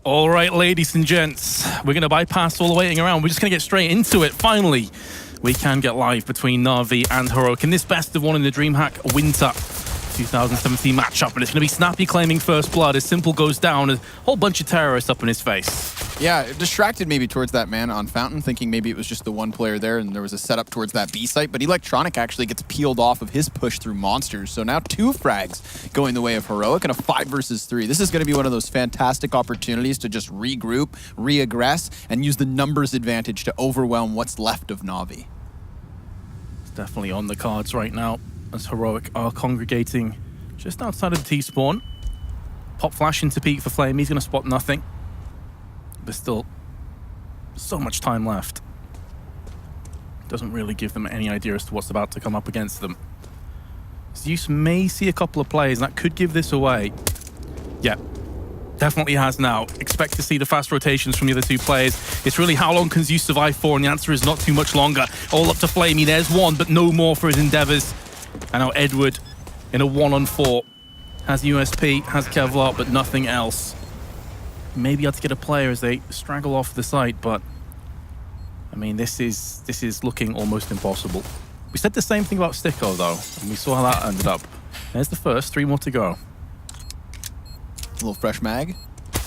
All right, ladies and gents, we're going to bypass all the waiting around. We're just going to get straight into it. Finally, we can get live between Na'Vi and Heroic in this best of one in the DreamHack Winter 2017 matchup. And it's going to be Snappy claiming first blood as Simple goes down. A whole bunch of terrorists up in his face. Yeah, it distracted maybe towards that man on Fountain, thinking maybe it was just the one player there and there was a setup towards that B site, but Electronic actually gets peeled off of his push through Monsters. So now 2 frags going the way of Heroic and a 5 versus 3. This is going to be one of those fantastic opportunities to just regroup, re-aggress, and use the numbers advantage to overwhelm what's left of Na'Vi. It's definitely on the cards right now as Heroic are congregating just outside of the T-spawn. Pop flash into peak for Flame. He's going to spot nothing. There's still so much time left. Doesn't really give them any idea as to what's about to come up against them. Zeus may see a couple of plays, and that could give this away. Yeah, definitely has now. Expect to see the fast rotations from the other 2 players. It's really how long can Zeus survive for, and the answer is not too much longer. All up to Flamey. There's one, but no more for his endeavors. And now Edward in a 1-on-4. Has USP, has Kevlar, but nothing else. Maybe able to get a player as they straggle off the site, but I mean, this is looking almost impossible. We said the same thing about Sticko though, and we saw how that ended up. There's the first, 3 more to go. A little fresh mag,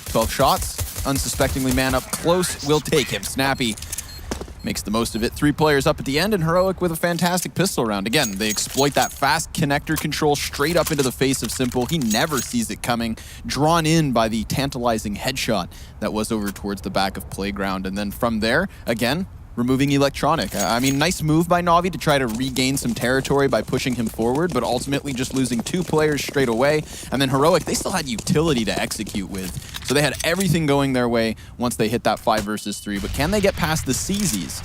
12 shots, unsuspectingly man up close, will take him. Snappy makes the most of it. 3 players up at the end, and Heroic with a fantastic pistol round. Again, they exploit that fast connector control straight up into the face of Simple. He never sees it coming, drawn in by the tantalizing headshot that was over towards the back of Playground. And then from there, again, removing Electronic. I mean, nice move by Na'Vi to try to regain some territory by pushing him forward, but ultimately just losing 2 players straight away. And then Heroic, they still had utility to execute with. So they had everything going their way once they hit that 5 versus 3. But can they get past the CZs?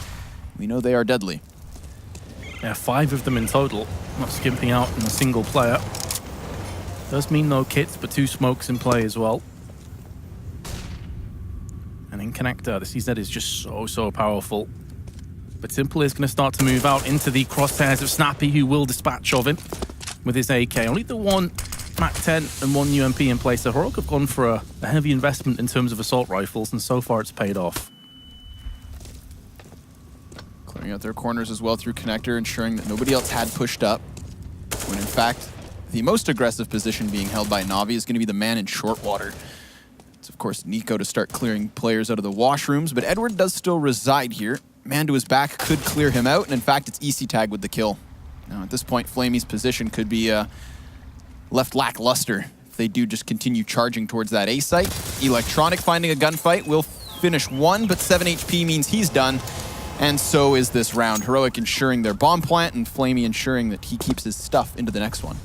We know they are deadly. Yeah, 5 of them in total. Not skimping out on a single player. Does mean no kits, but 2 smokes in play as well. And in connector, the CZ is just so powerful. But Simple is going to start to move out into the crosshairs of Snappy, who will dispatch of him with his AK. Only the 1 MAC-10 and 1 UMP in place. So Heroic have gone for a heavy investment in terms of assault rifles, and so far it's paid off. Clearing out their corners as well through connector, ensuring that nobody else had pushed up. When in fact, the most aggressive position being held by Na'Vi is going to be the man in short water. It's of course Nico to start clearing players out of the washrooms, but Edward does still reside here. Man to his back could clear him out, and in fact it's EC tag with the kill. Now at this point, Flamey's position could be left lackluster if they do just continue charging towards that A site. Electronic finding a gunfight will finish 1, but 7 HP means he's done, and so is this round. Heroic ensuring their bomb plant, and Flamey ensuring that he keeps his stuff into the next one.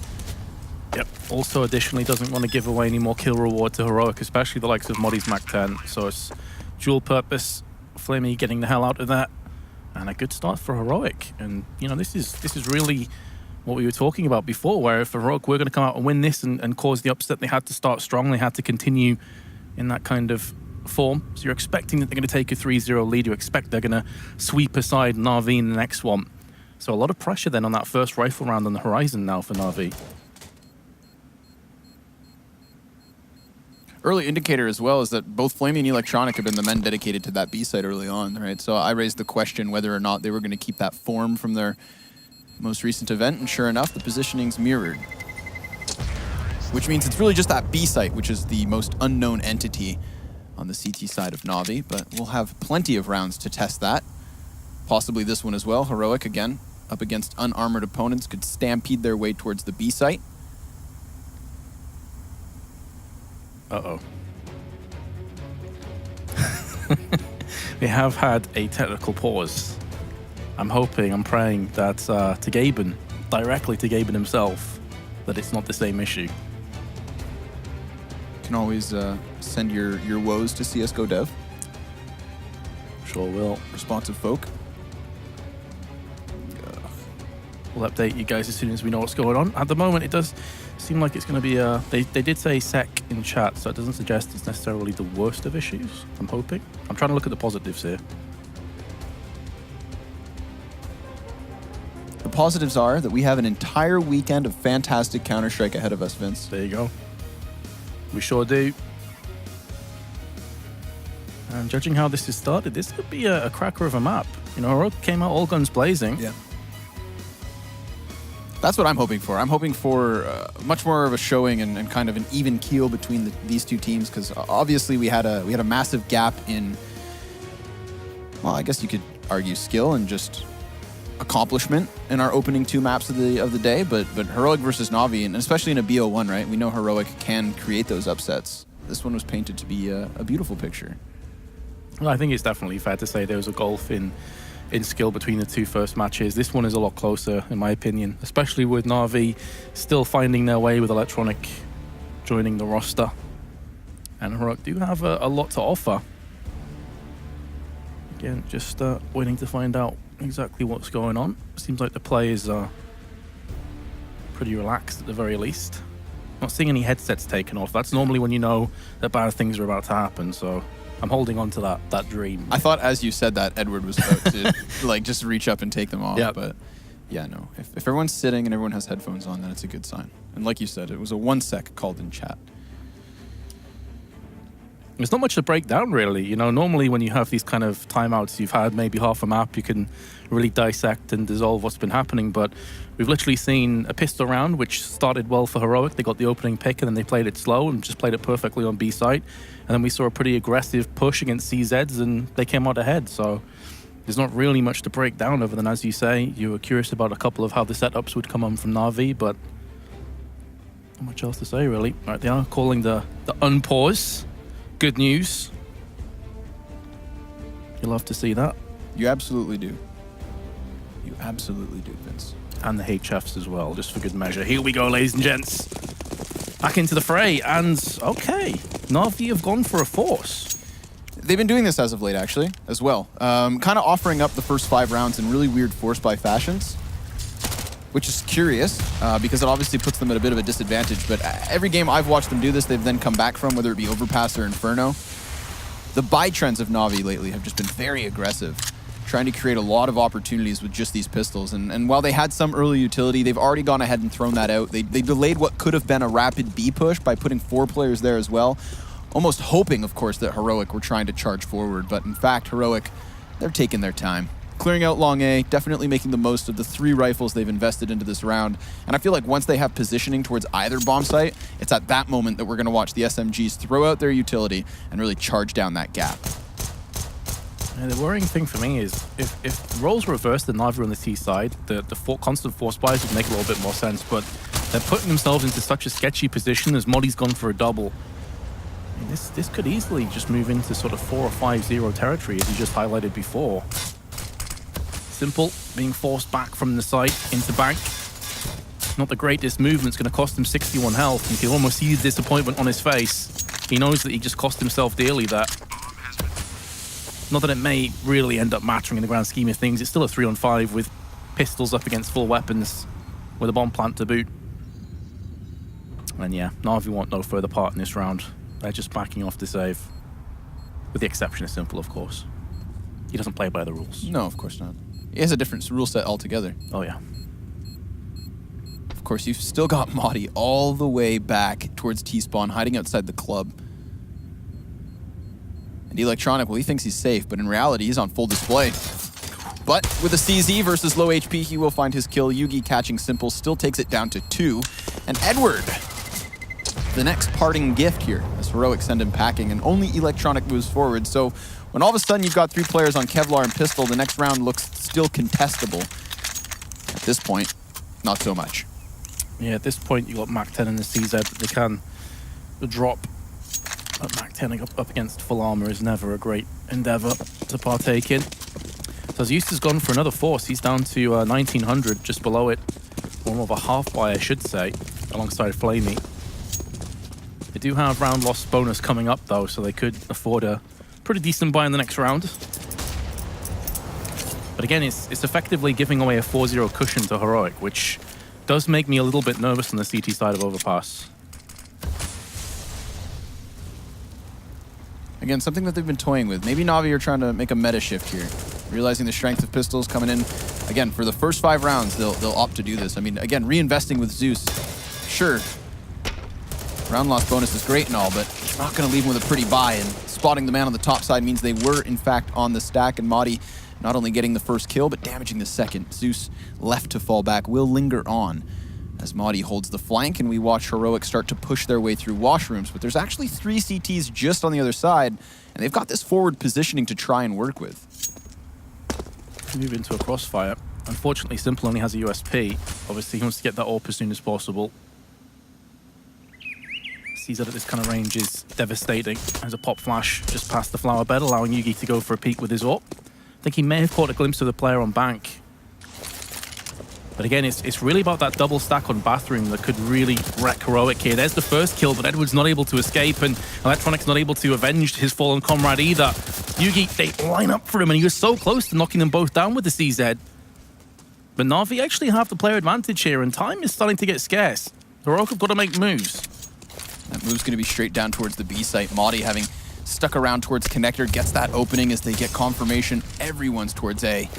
Yep. Also, additionally, doesn't want to give away any more kill reward to Heroic, especially the likes of Moddy's MAC-10. So it's dual purpose. Flamey getting the hell out of that, and a good start for Heroic. And you know, this is really what we were talking about before, where if Heroic were going to come out and win this and cause the upset, they had to start strong. They had to continue in that kind of form. So you're expecting that they're going to take a 3-0 lead. You expect they're going to sweep aside Na'Vi in the next one. So a lot of pressure then on that first rifle round on the horizon now for Na'Vi. Early indicator as well is that both Flamey and Electronic have been the men dedicated to that B site early on, right? So I raised the question whether or not they were going to keep that form from their most recent event, and sure enough, the positioning's mirrored. Which means it's really just that B site, which is the most unknown entity on the CT side of Na'Vi, but we'll have plenty of rounds to test that. Possibly this one as well. Heroic, again, up against unarmored opponents, could stampede their way towards the B site. Uh-oh. They have had a technical pause. I'm hoping, I'm praying that to Gaben, directly to Gaben himself, that it's not the same issue. You can always send your woes to CSGO Dev. Sure will. Responsive folk. We'll update you guys as soon as we know what's going on. At the moment, it does seem like it's going to be they did say sec in chat, so it doesn't suggest it's necessarily the worst of issues. I'm hoping. I'm trying to look at the positives here. The positives are that we have an entire weekend of fantastic Counter-Strike ahead of us, Vince. There you go. We sure do. And judging how this has started, this could be a cracker of a map. You know, Heroic came out all guns blazing. Yeah. That's what I'm hoping for. I'm hoping for much more of a showing and kind of an even keel between these two teams, because obviously we had a massive gap in, well, I guess you could argue skill and just accomplishment in our opening 2 maps of the day. But Heroic versus Na'Vi, and especially in a BO1, right? We know Heroic can create those upsets. This one was painted to be a beautiful picture. Well, I think it's definitely fair to say there was a gulf in skill between the 2 first matches. This one is a lot closer, in my opinion, especially with Na'Vi still finding their way with Electronic joining the roster. And Heroic do have a lot to offer. Again, just waiting to find out exactly what's going on. Seems like the players are pretty relaxed at the very least. Not seeing any headsets taken off. That's normally when you know that bad things are about to happen, so I'm holding on to that dream. I thought as you said that, Edward was about to like just reach up and take them off. Yep. But yeah, no. If everyone's sitting and everyone has headphones on, then it's a good sign. And like you said, it was a 1 sec called in chat. There's not much to break down, really. You know, normally when you have these kind of timeouts, you've had maybe half a map, you can really dissect and dissolve what's been happening. But we've literally seen a pistol round, which started well for Heroic. They got the opening pick and then they played it slow and just played it perfectly on B site. And then we saw a pretty aggressive push against CZs and they came out ahead. So there's not really much to break down other than, as you say, you were curious about a couple of how the setups would come on from Na'Vi, but not much else to say, really. Right, they are calling the unpause. Good news. You love to see that. You absolutely do. You absolutely do, Vince. And the HFs as well, just for good measure. Here we go, ladies and gents. Back into the fray, and okay. Na'Vi have gone for a force. They've been doing this as of late, actually, as well. Kind of offering up the first 5 rounds in really weird force buy fashions, which is curious, because it obviously puts them at a bit of a disadvantage. But every game I've watched them do this, they've then come back from, whether it be Overpass or Inferno. The buy trends of Na'Vi lately have just been very aggressive, trying to create a lot of opportunities with just these pistols. And while they had some early utility, they've already gone ahead and thrown that out. They delayed what could have been a rapid B push by putting 4 players there as well, almost hoping, of course, that Heroic were trying to charge forward. But in fact, Heroic, they're taking their time. Clearing out long A, definitely making the most of the 3 rifles they've invested into this round. And I feel like once they have positioning towards either bomb site, it's at that moment that we're going to watch the SMGs throw out their utility and really charge down that gap. And the worrying thing for me is if roles reversed and Na'Vi on the T side, the constant force buys would make a little bit more sense, but they're putting themselves into such a sketchy position as Moddy's gone for a double. I mean, this could easily just move into sort of 4 or 5-0 territory, as you just highlighted before. Simple, being forced back from the site into bank. Not the greatest movement's going to cost him 61 health. You can almost see the disappointment on his face. He knows that he just cost himself dearly there. Not that it may really end up mattering in the grand scheme of things. It's still a 3-on-5 with pistols up against full weapons with a bomb plant to boot. And yeah, Na'Vi want no further part in this round. They're just backing off to save. With the exception of Simple, of course. He doesn't play by the rules. No, of course not. He has a different rule set altogether. Oh, yeah. Of course, you've still got Moddy all the way back towards T-spawn, hiding outside the club. And Electronic, well, he thinks he's safe, but in reality, he's on full display. But with a CZ versus low HP, he will find his kill. Yugi catching Simple still takes it down to 2. And Edward, the next parting gift here, as Heroic send him packing, and only Electronic moves forward. So when all of a sudden you've got 3 players on Kevlar and Pistol, the next round looks still contestable. At this point, not so much. Yeah, at this point, you got Mac 10 and the CZ. They can drop. But Mac 10 up against full armor is never a great endeavor to partake in. So as Eustace gone for another force, he's down to 1900, just below it. Or more of a half buy, I should say, alongside Flamey. They do have round loss bonus coming up, though, so they could afford a pretty decent buy in the next round. But again, it's effectively giving away a 4-0 cushion to Heroic, which does make me a little bit nervous on the CT side of Overpass. Again, something that they've been toying with. Maybe Na'Vi are trying to make a meta shift here. Realizing the strength of pistols coming in. Again, for the first 5 rounds, they'll opt to do this. I mean, again, reinvesting with Zeus. Sure, round loss bonus is great and all, but it's not going to leave him with a pretty buy. And spotting the man on the top side means they were, in fact, on the stack, and Madi not only getting the first kill, but damaging the second. Zeus left to fall back, will linger on as Madi holds the flank, and we watch Heroic start to push their way through washrooms, but there's actually 3 CTs just on the other side, and they've got this forward positioning to try and work with. Move into a crossfire. Unfortunately, Simple only has a USP. Obviously, he wants to get that AWP as soon as possible. Sees that at this kind of range is devastating. There's a pop flash just past the flower bed, allowing Yugi to go for a peek with his AWP. I think he may have caught a glimpse of the player on bank. But again, it's really about that double stack on bathroom that could really wreck Heroic here. There's the first kill, but Edward's not able to escape, and Electronic's not able to avenge his fallen comrade either. Yugi, they line up for him, and he was so close to knocking them both down with the CZ. But Na'Vi actually have the player advantage here, and time is starting to get scarce. Heroic have got to make moves. That move's going to be straight down towards the B site. Madi, having stuck around towards Connector, gets that opening as they get confirmation. Everyone's towards A.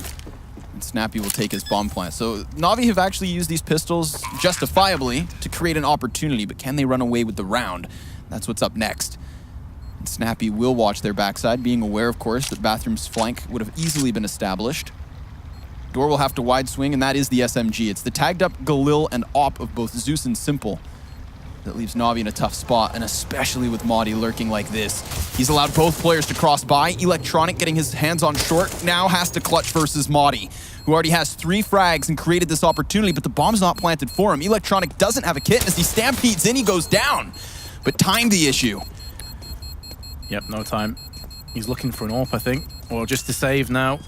And Snappy will take his bomb plant. So Na'Vi have actually used these pistols justifiably to create an opportunity, but can they run away with the round? That's what's up next. And Snappy will watch their backside, being aware, of course, that Bathroom's flank would have easily been established. Door will have to wide swing, and that is the SMG. It's the tagged up Galil and AWP of both Zeus and Simple that leaves Na'Vi in a tough spot, and especially with Madi lurking like this. He's allowed both players to cross by. Electronic getting his hands on short, now has to clutch versus Madi, who already has 3 frags and created this opportunity, but the bomb's not planted for him. Electronic doesn't have a kit, and as he stampedes in, he goes down. But time the issue. Yep, no time. He's looking for an AWP, I think, or just to save now.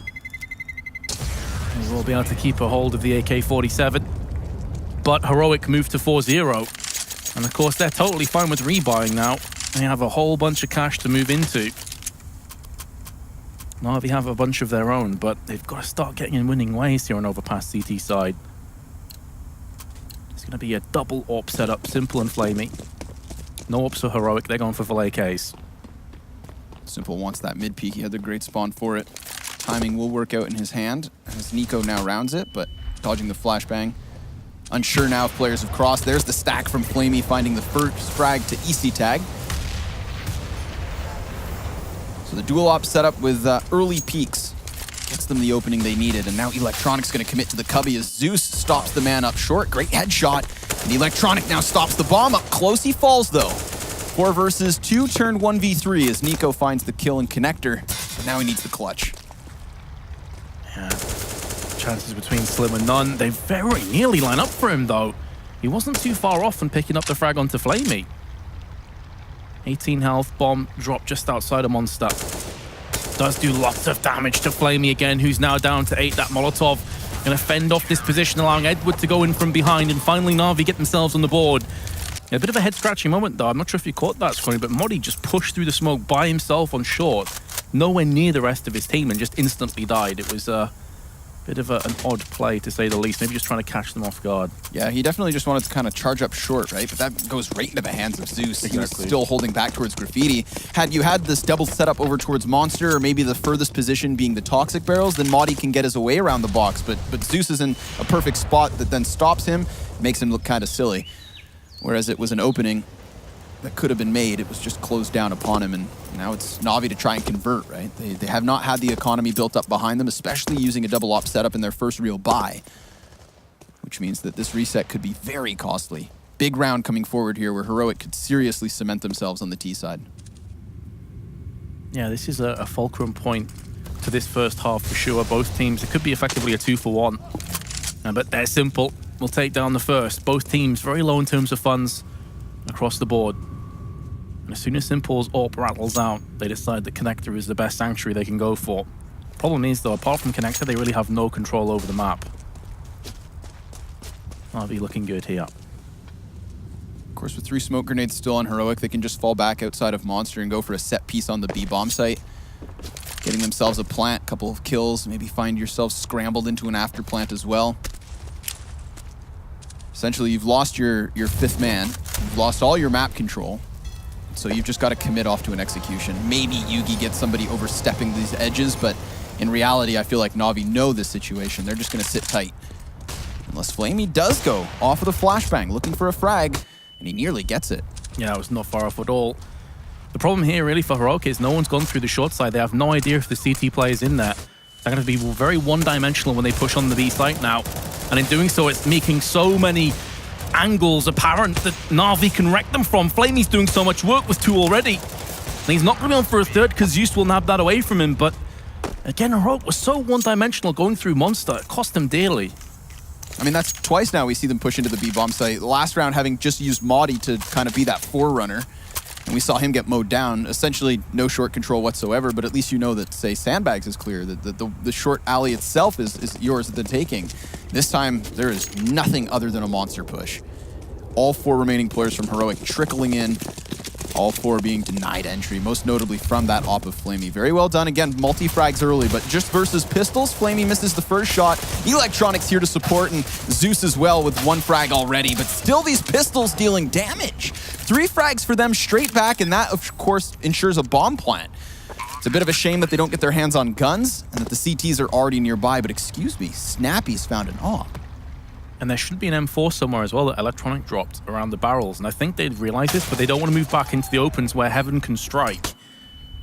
He will be able to keep a hold of the AK-47. But Heroic moved to 4-0. And of course, they're totally fine with rebuying now. They have a whole bunch of cash to move into. Na'Vi have a bunch of their own, but they've got to start getting in winning ways here on overpass CT side. It's going to be a double AWP setup, Simple and Flamey. No AWPs for Heroic, they're going for full AKs. Simple wants that mid peek, he had the great spawn for it. Timing will work out in his hand as Nico now rounds it, but dodging the flashbang. Unsure now if players have crossed. There's the stack from Flamey, finding the first frag to EC tag. So the dual op setup with early peaks gets them the opening they needed, and now Electronic's going to commit to the cubby as Zeus stops the man up short. Great headshot, and Electronic now stops the bomb. Up close, he falls though. 4 versus 2 turned 1v3 as Nico finds the kill in Connector, but now he needs the clutch. Yeah. Chances between slim and none. They very nearly line up for him, though. He wasn't too far off from picking up the frag onto Flamey. 18 health, bomb dropped just outside of Monster. Does do lots of damage to Flamey again, who's now down to 8. That Molotov gonna fend off this position, allowing Edward to go in from behind, and finally Na'Vi get themselves on the board. A bit of a head-scratching moment, though. I'm not sure if you caught that, Scrawny, but Modi just pushed through the smoke by himself on short, nowhere near the rest of his team, and just instantly died. It was bit of an odd play, to say the least. Maybe just trying to catch them off guard. Yeah, he definitely just wanted to kind of charge up short, right? But that goes right into the hands of Zeus. Exactly. He was still holding back towards Graffiti. Had you had this double setup over towards Monster, or maybe the furthest position being the Toxic barrels, then Madi can get his way around the box. But Zeus is in a perfect spot that then stops him, makes him look kind of silly. Whereas it was an opening that could have been made, it was just closed down upon him, and now it's Na'Vi to try and convert, right? They have not had the economy built up behind them, especially using a double op setup in their first real buy, which means that this reset could be very costly. Big round coming forward here where Heroic could seriously cement themselves on the T side. Yeah, this is a fulcrum point to this first half for sure. Both teams, it could be effectively a 2-for-1. But they're Simple. We'll take down the first. Both teams very low in terms of funds across the board. And as soon as Simple's AWP rattles out, they decide that Connector is the best sanctuary they can go for. Problem is, though, apart from Connector, they really have no control over the map. Na'Vi looking good here. Of course, with 3 smoke grenades still on Heroic, they can just fall back outside of Monster and go for a set piece on the B bomb site. Getting themselves a plant, couple of kills, maybe find yourself scrambled into an after plant as well. Essentially, you've lost your 5th man. You've lost all your map control. So you've just got to commit off to an execution. Maybe Yugi gets somebody overstepping these edges, but in reality, I feel like Na'Vi know this situation. They're just going to sit tight. Unless Flamey does go off of the flashbang, looking for a frag, and he nearly gets it. Yeah, it was not far off at all. The problem here really for Heroic is no one's gone through the short side. They have no idea if the CT player is in there. They're going to be very one-dimensional when they push on the B site now. And in doing so, it's making so many angles apparent that Na'Vi can wreck them from. Flamey's doing so much work with 2 already. And he's not going to be on for a third because Zeus will nab that away from him. But again, Heroic was so one-dimensional going through Monster. It cost them dearly. I mean, that's twice now we see them push into the B-bomb site. The last round having just used Maudie to kind of be that forerunner. And we saw him get mowed down. Essentially, no short control whatsoever, but at least you know that, say, Sandbags is clear, that the short alley itself is yours at the taking. This time, there is nothing other than a monster push. All 4 remaining players from Heroic trickling in, all 4 being denied entry, most notably from that op of Flamey. Very well done. Again, multi-frags early, but just versus Pistols, Flamey misses the first shot. Electronics here to support, and Zeus as well with 1 frag already, but still these Pistols dealing damage. 3 frags for them straight back, and that, of course, ensures a bomb plant. It's a bit of a shame that they don't get their hands on guns, and that the CTs are already nearby, but excuse me, Snappy's found an op. And there should be an M4 somewhere as well that Electronic dropped around the barrels. And I think they'd realize this, but they don't want to move back into the opens where Heaven can strike.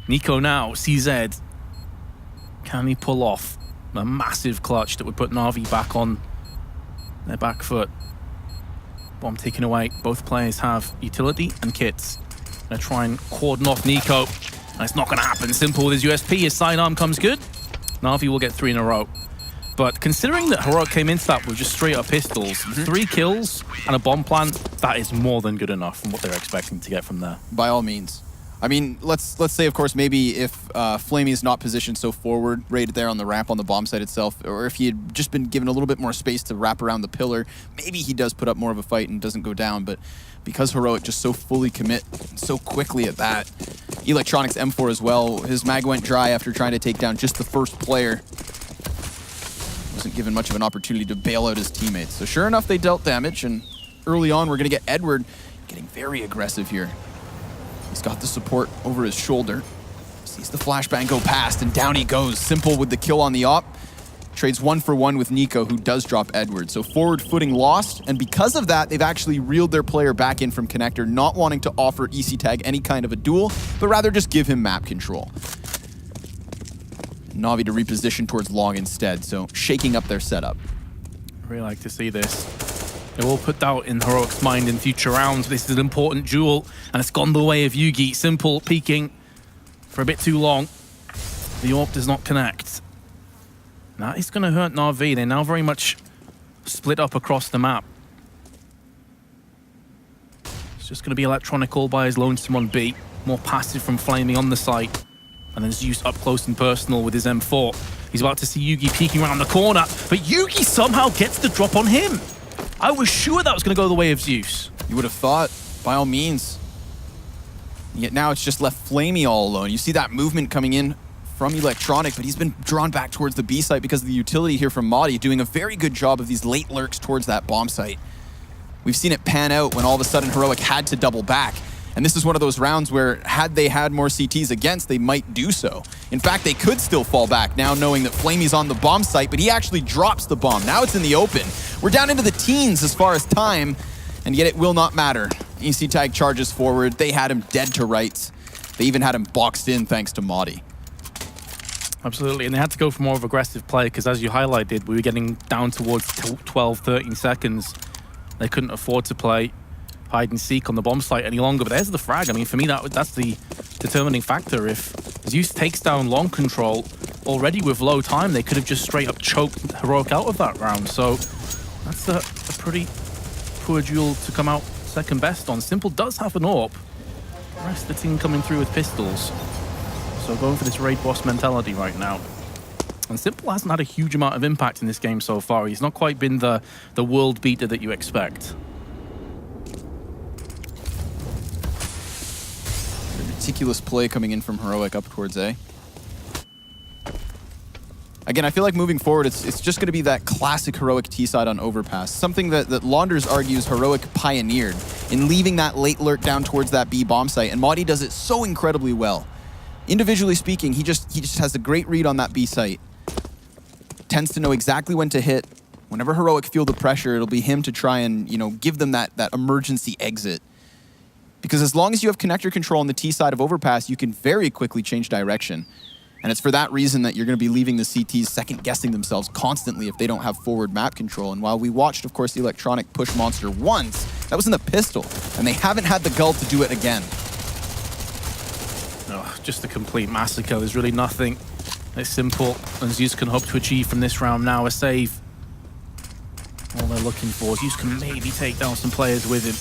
Nico now, CZ. Can he pull off a massive clutch that would put Na'Vi back on their back foot? Bomb taken away. Both players have utility and kits. They're trying to cordon off Nico. And it's not going to happen. Simple with his USP. His sidearm comes good. Na'Vi will get 3 in a row. But considering that Heroic came into that with just straight up pistols, 3 kills and a bomb plant, that is more than good enough from what they're expecting to get from there. By all means. I mean, let's say, of course, maybe if Flamey is not positioned so forward, right there on the ramp on the bomb site itself, or if he had just been given a little bit more space to wrap around the pillar, maybe he does put up more of a fight and doesn't go down. But because Heroic just so fully commit so quickly at that, Electronics M4 as well, his mag went dry after trying to take down just the first player. Wasn't given much of an opportunity to bail out his teammates. So sure enough, they dealt damage, and early on, we're going to get Edward getting very aggressive here. He's got the support over his shoulder. Sees the flashbang go past, and down he goes. Simple with the kill on the op. Trades 1 for 1 with Nico, who does drop Edward. So forward footing lost, and because of that, they've actually reeled their player back in from connector, not wanting to offer EC Tag any kind of a duel, but rather just give him map control. Na'Vi to reposition towards long instead, so shaking up their setup. I really like to see this. It will put doubt in Heroic's mind in future rounds. This is an important duel, and it's gone the way of Yugi. Simple peeking for a bit too long. The AWP does not connect. That is going to hurt Na'Vi. They're now very much split up across the map. It's just going to be Electronic all by his lonesome on B. More passive from Flamey on the site. And then Zeus up close and personal with his M4. He's about to see Yugi peeking around the corner, but Yugi somehow gets the drop on him. I was sure that was going to go the way of Zeus. You would have thought, by all means. Yet now it's just left Flamey all alone. You see that movement coming in from Electronic, but he's been drawn back towards the B site because of the utility here from Maudie, doing a very good job of these late lurks towards that bomb site. We've seen it pan out when all of a sudden Heroic had to double back. And this is one of those rounds where, had they had more CTs against, they might do so. In fact, they could still fall back now knowing that Flamey's on the bomb site, but he actually drops the bomb. Now it's in the open. We're down into the teens as far as time, and yet it will not matter. EC Tag charges forward. They had him dead to rights. They even had him boxed in thanks to Maudie. Absolutely, and they had to go for more of aggressive play because, as you highlighted, we were getting down towards 12, 13 seconds. They couldn't afford to play hide and seek on the bomb site any longer, but there's the frag. I mean, for me, that's the determining factor. If Zeus takes down long control already with low time, they could have just straight up choked Heroic out of that round. So that's a pretty poor duel to come out second best on. Simple does have an AWP. The rest of the team coming through with pistols. So going for this raid boss mentality right now. And Simple hasn't had a huge amount of impact in this game so far. He's not quite been the world beater that you expect. Meticulous play coming in from Heroic up towards A. Again, I feel like moving forward, it's just going to be that classic Heroic T-side on overpass. Something that Launders argues Heroic pioneered in leaving that late lurk down towards that B bomb site, and Maudie does it so incredibly well. Individually speaking, he just has a great read on that B site. Tends to know exactly when to hit. Whenever Heroic feel the pressure, it'll be him to try and, you know, give them that emergency exit. Because as long as you have connector control on the T side of overpass, you can very quickly change direction. And it's for that reason that you're going to be leaving the CTs second-guessing themselves constantly if they don't have forward map control. And while we watched, of course, the electronic push monster once, that was in the pistol, and they haven't had the gall to do it again. Oh, just a complete massacre. There's really nothing as simple as Zeus can hope to achieve from this round now. A save. All they're looking for is Zeus can maybe take down some players with him.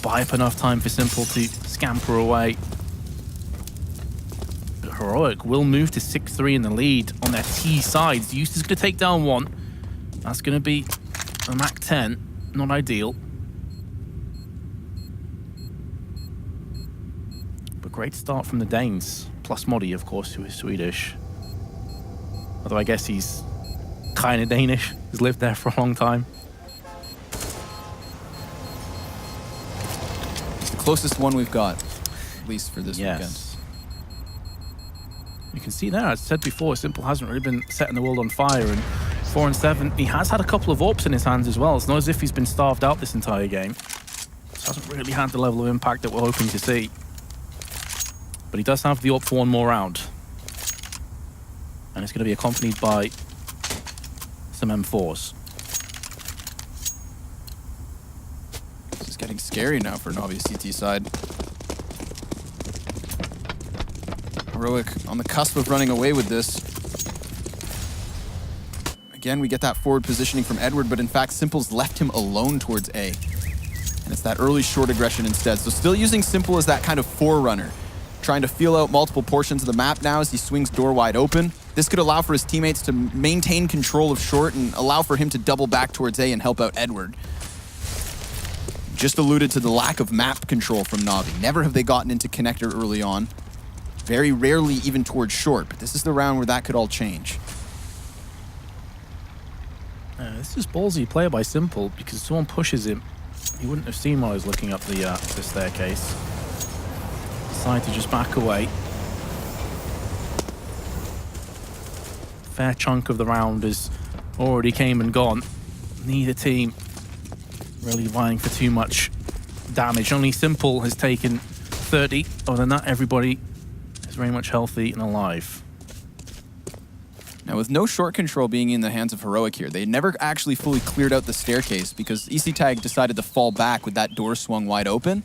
Buy up enough time for Simple to scamper away. But Heroic will move to 6-3 in the lead on their T side. Zeus is going to take down one. That's going to be a Mac 10. Not ideal. But great start from the Danes. Plus Modi, of course, who is Swedish. Although I guess he's kind of Danish. He's lived there for a long time. Closest one we've got, at least for this weekend. You can see there, as I said before, Simple hasn't really been setting the world on fire, and 4 and 7, he has had a couple of AWPs in his hands as well. It's not as if he's been starved out this entire game. Just hasn't really had the level of impact that we're hoping to see. But he does have the AWP for one more round. And it's going to be accompanied by some M4s. It's getting scary now for Navi CT side. Heroic on the cusp of running away with this. Again, we get that forward positioning from Edward, but in fact, Simple's left him alone towards A. And it's that early short aggression instead. So still using Simple as that kind of forerunner, trying to feel out multiple portions of the map now as he swings door wide open. This could allow for his teammates to maintain control of short and allow for him to double back towards A and help out Edward. Just alluded to the lack of map control from Navi. Never have they gotten into connector early on. Very rarely even towards short, but this is the round where that could all change. This is ballsy play by Simple because someone pushes him. He wouldn't have seen while I was looking up the staircase. Decided to just back away. Fair chunk of the round has already came and gone. Neither team really vying for too much damage. Only Simple has taken 30. Other than that, everybody is very much healthy and alive. Now, with no short control being in the hands of Heroic here, they never actually fully cleared out the staircase because ECTag decided to fall back with that door swung wide open.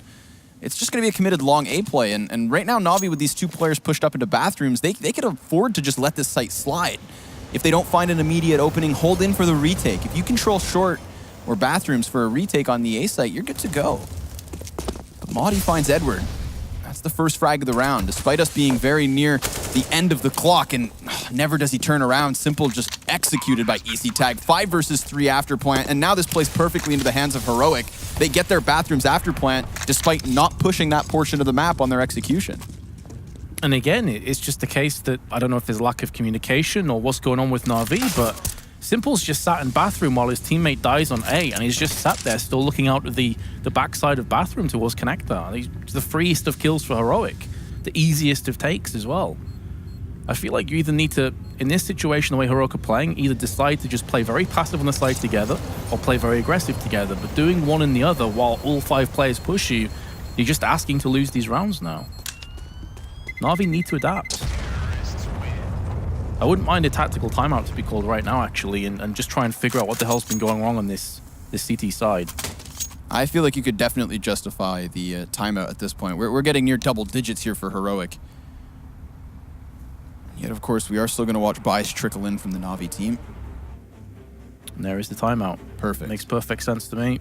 It's just going to be a committed long A play, and right now Navi with these two players pushed up into bathrooms, they could afford to just let this site slide. If they don't find an immediate opening, hold in for the retake. If you control short or bathrooms for a retake on the A site, you're good to go. But Modi finds Edward. That's the first frag of the round, despite us being very near the end of the clock, and never does he turn around. Simple just executed by ECTag. 5 versus 3 after plant, and now this plays perfectly into the hands of Heroic. They get their bathrooms after plant, despite not pushing that portion of the map on their execution. And again, it's just a case that I don't know if there's lack of communication or what's going on with Na'Vi, but Simple's just sat in bathroom while his teammate dies on A, and he's just sat there still looking out at the backside of bathroom towards connector. He's the freest of kills for Heroic, the easiest of takes as well. I feel like you either need to, in this situation, the way Heroic are playing, either decide to just play very passive on the side together or play very aggressive together. But doing one and the other while all 5 players push you, you're just asking to lose these rounds now. Na'Vi need to adapt. I wouldn't mind a tactical timeout to be called right now, actually, and just try and figure out what the hell's been going wrong on this CT side. I feel like you could definitely justify the timeout at this point. We're getting near double digits here for Heroic. Yet, of course, we are still going to watch buys trickle in from the Navi team. And there is the timeout. Perfect. Makes perfect sense to me.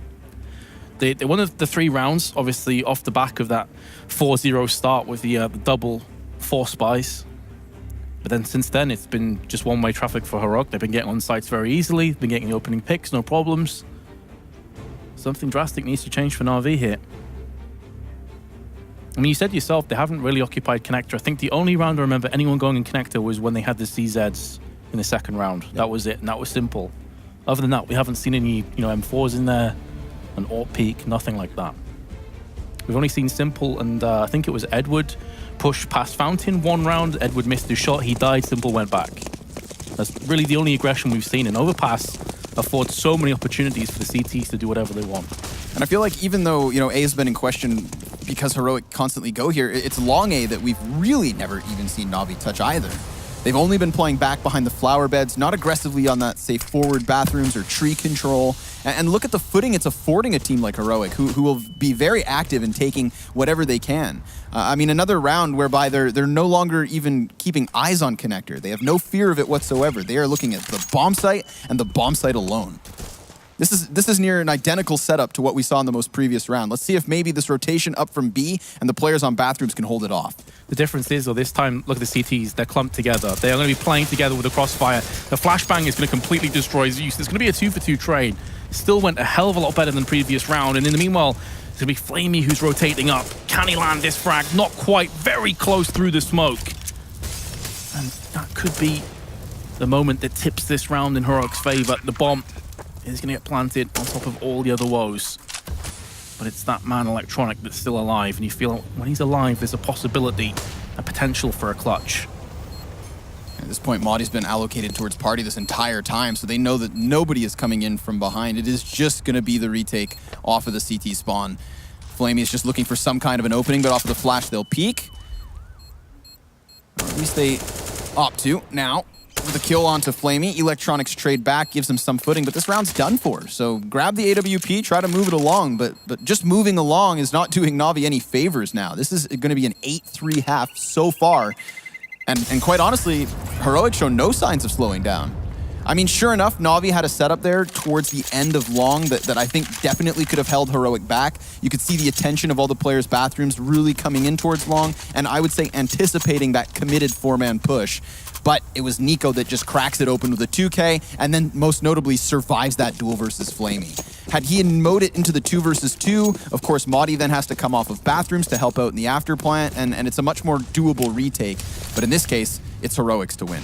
They won the 3 rounds, obviously, off the back of that 4-0 start with the double 4 spies. But then since then, it's been just one-way traffic for Heroic. They've been getting on sites very easily. Been getting the opening picks, no problems. Something drastic needs to change for Na'Vi here. I mean, you said yourself, they haven't really occupied connector. I think the only round I remember anyone going in connector was when they had the CZs in the second round. Yep. That was it, and that was Simple. Other than that, we haven't seen any, M4s in there, an AWP peak, nothing like that. We've only seen Simple and I think it was Edward push past Fountain one round. Edward missed his shot, he died, Simple went back. That's really the only aggression we've seen, and overpass affords so many opportunities for the CTs to do whatever they want. And I feel like even though, A has been in question because Heroic constantly go here, it's long A that we've really never even seen Na'Vi touch either. They've only been playing back behind the flower beds, not aggressively on that, say, forward bathrooms or tree control. And look at the footing it's affording a team like Heroic, who will be very active in taking whatever they can. I mean, another round whereby they're no longer even keeping eyes on Connector. They have no fear of it whatsoever. They are looking at the bomb site and the bomb site alone. This is near an identical setup to what we saw in the most previous round. Let's see if maybe this rotation up from B and the players on bathrooms can hold it off. The difference is, this time, look at the CTs, they're clumped together. They're going to be playing together with the crossfire. The flashbang is going to completely destroy Zeus. It's going to be a 2-for-2 trade. Still went a hell of a lot better than previous round. And in the meanwhile, it's going to be Flamey who's rotating up. Can he land this frag? Not quite. Very close through the smoke. And that could be the moment that tips this round in Heroic's favor. The bomb is going to get planted on top of all the other woes. But it's that man Electronic that's still alive, and you feel when he's alive, there's a possibility, a potential for a clutch. At this point, Maudi's been allocated towards party this entire time, so they know that nobody is coming in from behind. It is just going to be the retake off of the CT spawn. Flamey is just looking for some kind of an opening, but off of the flash, they'll peek. Or at least they opt to. Now, with a kill onto Flamey, Electronics trade back, gives him some footing, but this round's done for. So grab the AWP, try to move it along, but just moving along is not doing Na'Vi any favors now. This is going to be an 8-3 half so far. And quite honestly, Heroic show no signs of slowing down. I mean, sure enough, Na'Vi had a setup there towards the end of long that I think definitely could have held Heroic back. You could see the attention of all the players' bathrooms really coming in towards long, and I would say anticipating that committed four-man push. But it was Nico that just cracks it open with a 2K, and then most notably survives that duel versus Flamey. Had he mowed it into the 2 versus 2, of course, Maudie then has to come off of bathrooms to help out in the after plant, and it's a much more doable retake. But in this case, it's Heroics to win.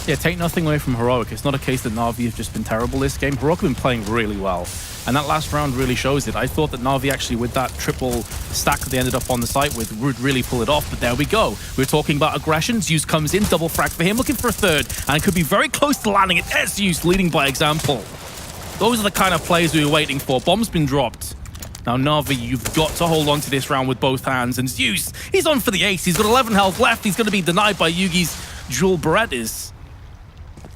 Yeah, take nothing away from Heroic. It's not a case that Na'Vi have just been terrible this game. Heroic have been playing really well. And that last round really shows it. I thought that Na'Vi actually, with that triple stack that they ended up on the site with, would really pull it off. But there we go. We're talking about aggression. Zeus comes in, double frag for him, looking for a third. And could be very close to landing it. There's Zeus leading by example. Those are the kind of plays we were waiting for. Bomb's been dropped. Now, Na'Vi, you've got to hold on to this round with both hands. And Zeus, he's on for the ace. He's got 11 health left. He's going to be denied by Yugi's dual Berettas.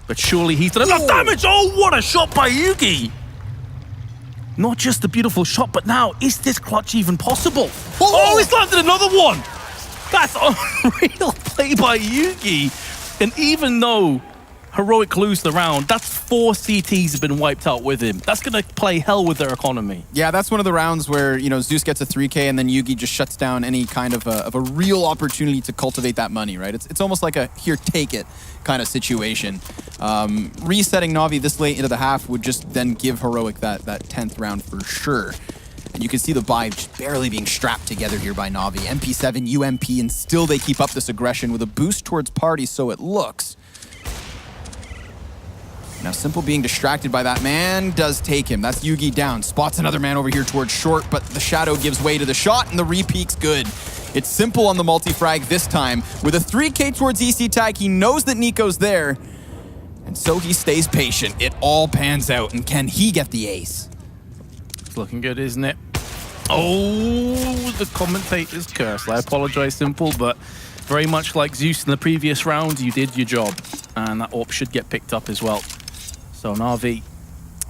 But surely he's done enough damage. Oh, what a shot by Yugi. Not just a beautiful shot, but now, is this clutch even possible? Oh, he's landed another one. That's unreal play by Yugi. And even though Heroic lose the round, that's 4 CTs have been wiped out with him. That's going to play hell with their economy. Yeah, that's one of the rounds where, you know, Zeus gets a 3K and then Yugi just shuts down any kind of a real opportunity to cultivate that money, right? It's almost like a here, take it kind of situation. Resetting Na'Vi this late into the half would just then give Heroic that 10th round for sure. And you can see the buy just barely being strapped together here by Na'Vi. MP7, UMP, and still they keep up this aggression with a boost towards party, so it looks. Now, Simple being distracted by that man does take him. That's Yugi down. Spots another man over here towards short, but the shadow gives way to the shot, and the repeak's good. It's Simple on the multi-frag this time. With a 3K towards EC tag, he knows that Nico's there, and so he stays patient. It all pans out, and can he get the ace? It's looking good, isn't it? Oh, the commentator's curse. I apologize, Simple, but very much like Zeus in the previous round, you did your job, and that AWP should get picked up as well. So Na'Vi,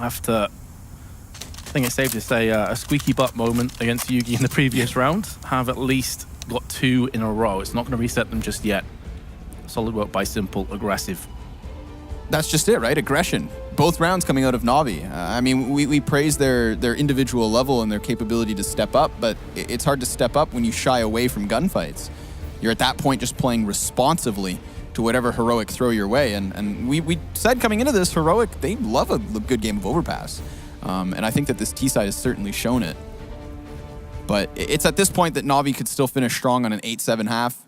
after, I think it's safe to say, a squeaky butt moment against Yugi in the previous round, have at least got 2 in a row. It's not going to reset them just yet. Solid work by Simple, aggressive. That's just it, right? Aggression. Both rounds coming out of Na'Vi. I mean, we praise their individual level and their capability to step up, but it's hard to step up when you shy away from gunfights. You're at that point just playing responsively to whatever Heroic throw your way. And we said coming into this, Heroic, they love a good game of overpass. And I think that this T-side has certainly shown it. But it's at this point that Na'Vi could still finish strong on an 8-7 half.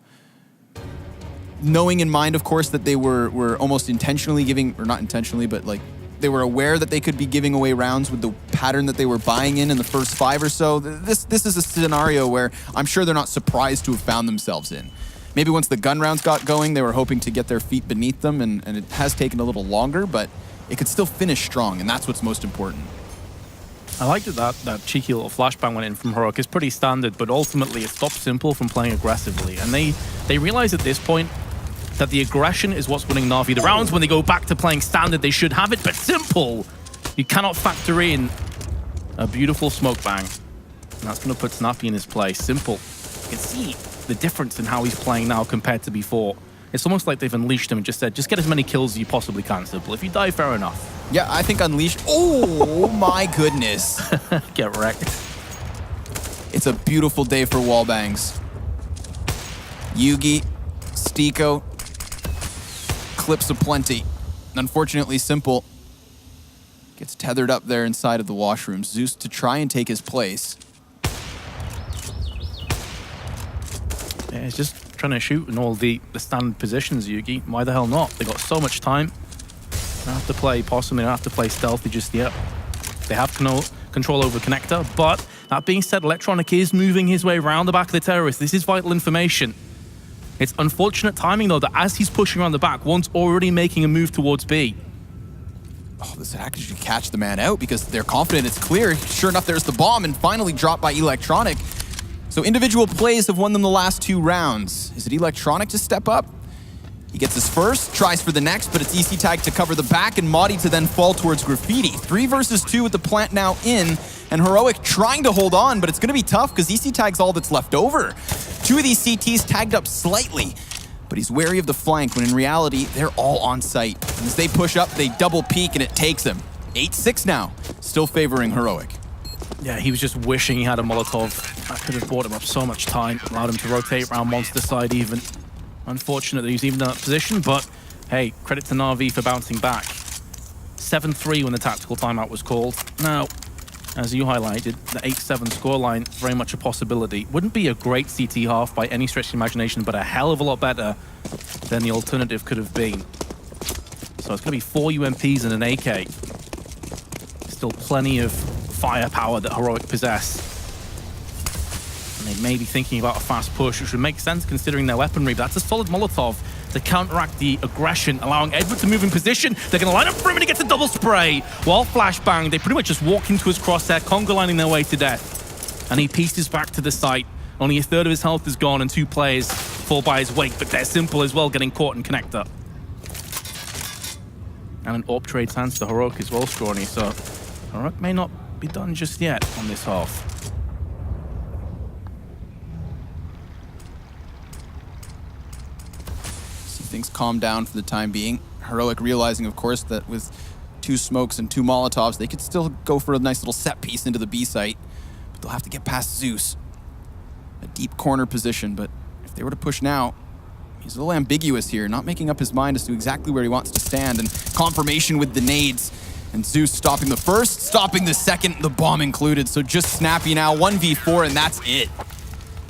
Knowing in mind, of course, that they were almost intentionally giving, or not intentionally, but like they were aware that they could be giving away rounds with the pattern that they were buying in the first 5 or so. This is a scenario where I'm sure they're not surprised to have found themselves in. Maybe once the gun rounds got going, they were hoping to get their feet beneath them, and it has taken a little longer, but it could still finish strong, and that's what's most important. I like that cheeky little flashbang went in from Heroic. It's pretty standard, but ultimately it stops Simple from playing aggressively. And they realize at this point that the aggression is what's winning Na'Vi the rounds. When they go back to playing standard, they should have it. But Simple, you cannot factor in a beautiful smoke bang. And that's going to put Snappy in his place. Simple, you can see the difference in how he's playing now compared to before. It's almost like they've unleashed him and just said, just get as many kills as you possibly can, Simple. If you die, fair enough. Yeah, I think Unleashed. Oh my goodness. Get wrecked. It's a beautiful day for wallbangs. Yugi, Stiko, clips aplenty. Unfortunately, Simple gets tethered up there inside of the washroom. Zeus to try and take his place. Yeah, he's just trying to shoot in all the standard positions, Yugi. Why the hell not? They got so much time. They don't have to play possum, they don't have to play stealthy just yet. They have control over connector, but that being said, Electronic is moving his way around the back of the terrorist. This is vital information. It's unfortunate timing, though, that as he's pushing around the back, one's already making a move towards B. Oh, this hack should catch the man out because they're confident it's clear. Sure enough, there's the bomb and finally dropped by Electronic. So individual plays have won them the last 2 rounds. Is it Electronic to step up? He gets his first, tries for the next, but it's EC Tag to cover the back and Madi to then fall towards Graffiti. 3 versus 2 with the plant now in, and Heroic trying to hold on, but it's going to be tough because EC Tag's all that's left over. 2 of these CTs tagged up slightly, but he's wary of the flank when in reality, they're all on site. And as they push up, they double peek and it takes them. 8-6 now, still favoring Heroic. Yeah, he was just wishing he had a Molotov. That could have bought him up so much time, allowed him to rotate around Monster side even. Unfortunate that he's even in that position, but hey, credit to Na'Vi for bouncing back. 7-3 when the tactical timeout was called. Now, as you highlighted, the 8-7 scoreline, very much a possibility. Wouldn't be a great CT half by any stretch of the imagination, but a hell of a lot better than the alternative could have been. So it's going to be 4 UMPs and an AK. Still plenty of firepower that Heroic possess. And they may be thinking about a fast push, which would make sense considering their weaponry, but that's a solid Molotov to counteract the aggression, allowing Edward to move in position. They're going to line up for him and he gets a double spray. While flashbang, they pretty much just walk into his crosshair, conga lining their way to death. And he pieces back to the site. Only 1/3 of his health is gone and 2 players fall by his weight, but they're Simple as well, getting caught in connector. And an AWP trades hands to Heroic as well, Scrawny, so Heroic may not be done just yet on this half. Things calm down for the time being. Heroic realizing, of course, that with 2 smokes and 2 Molotovs, they could still go for a nice little set piece into the B site, but they'll have to get past Zeus. A deep corner position, but if they were to push now, he's a little ambiguous here, not making up his mind as to exactly where he wants to stand, and confirmation with the nades. And Zeus stopping the first, stopping the second, the bomb included, so just Snappy now, 1v4, and that's it.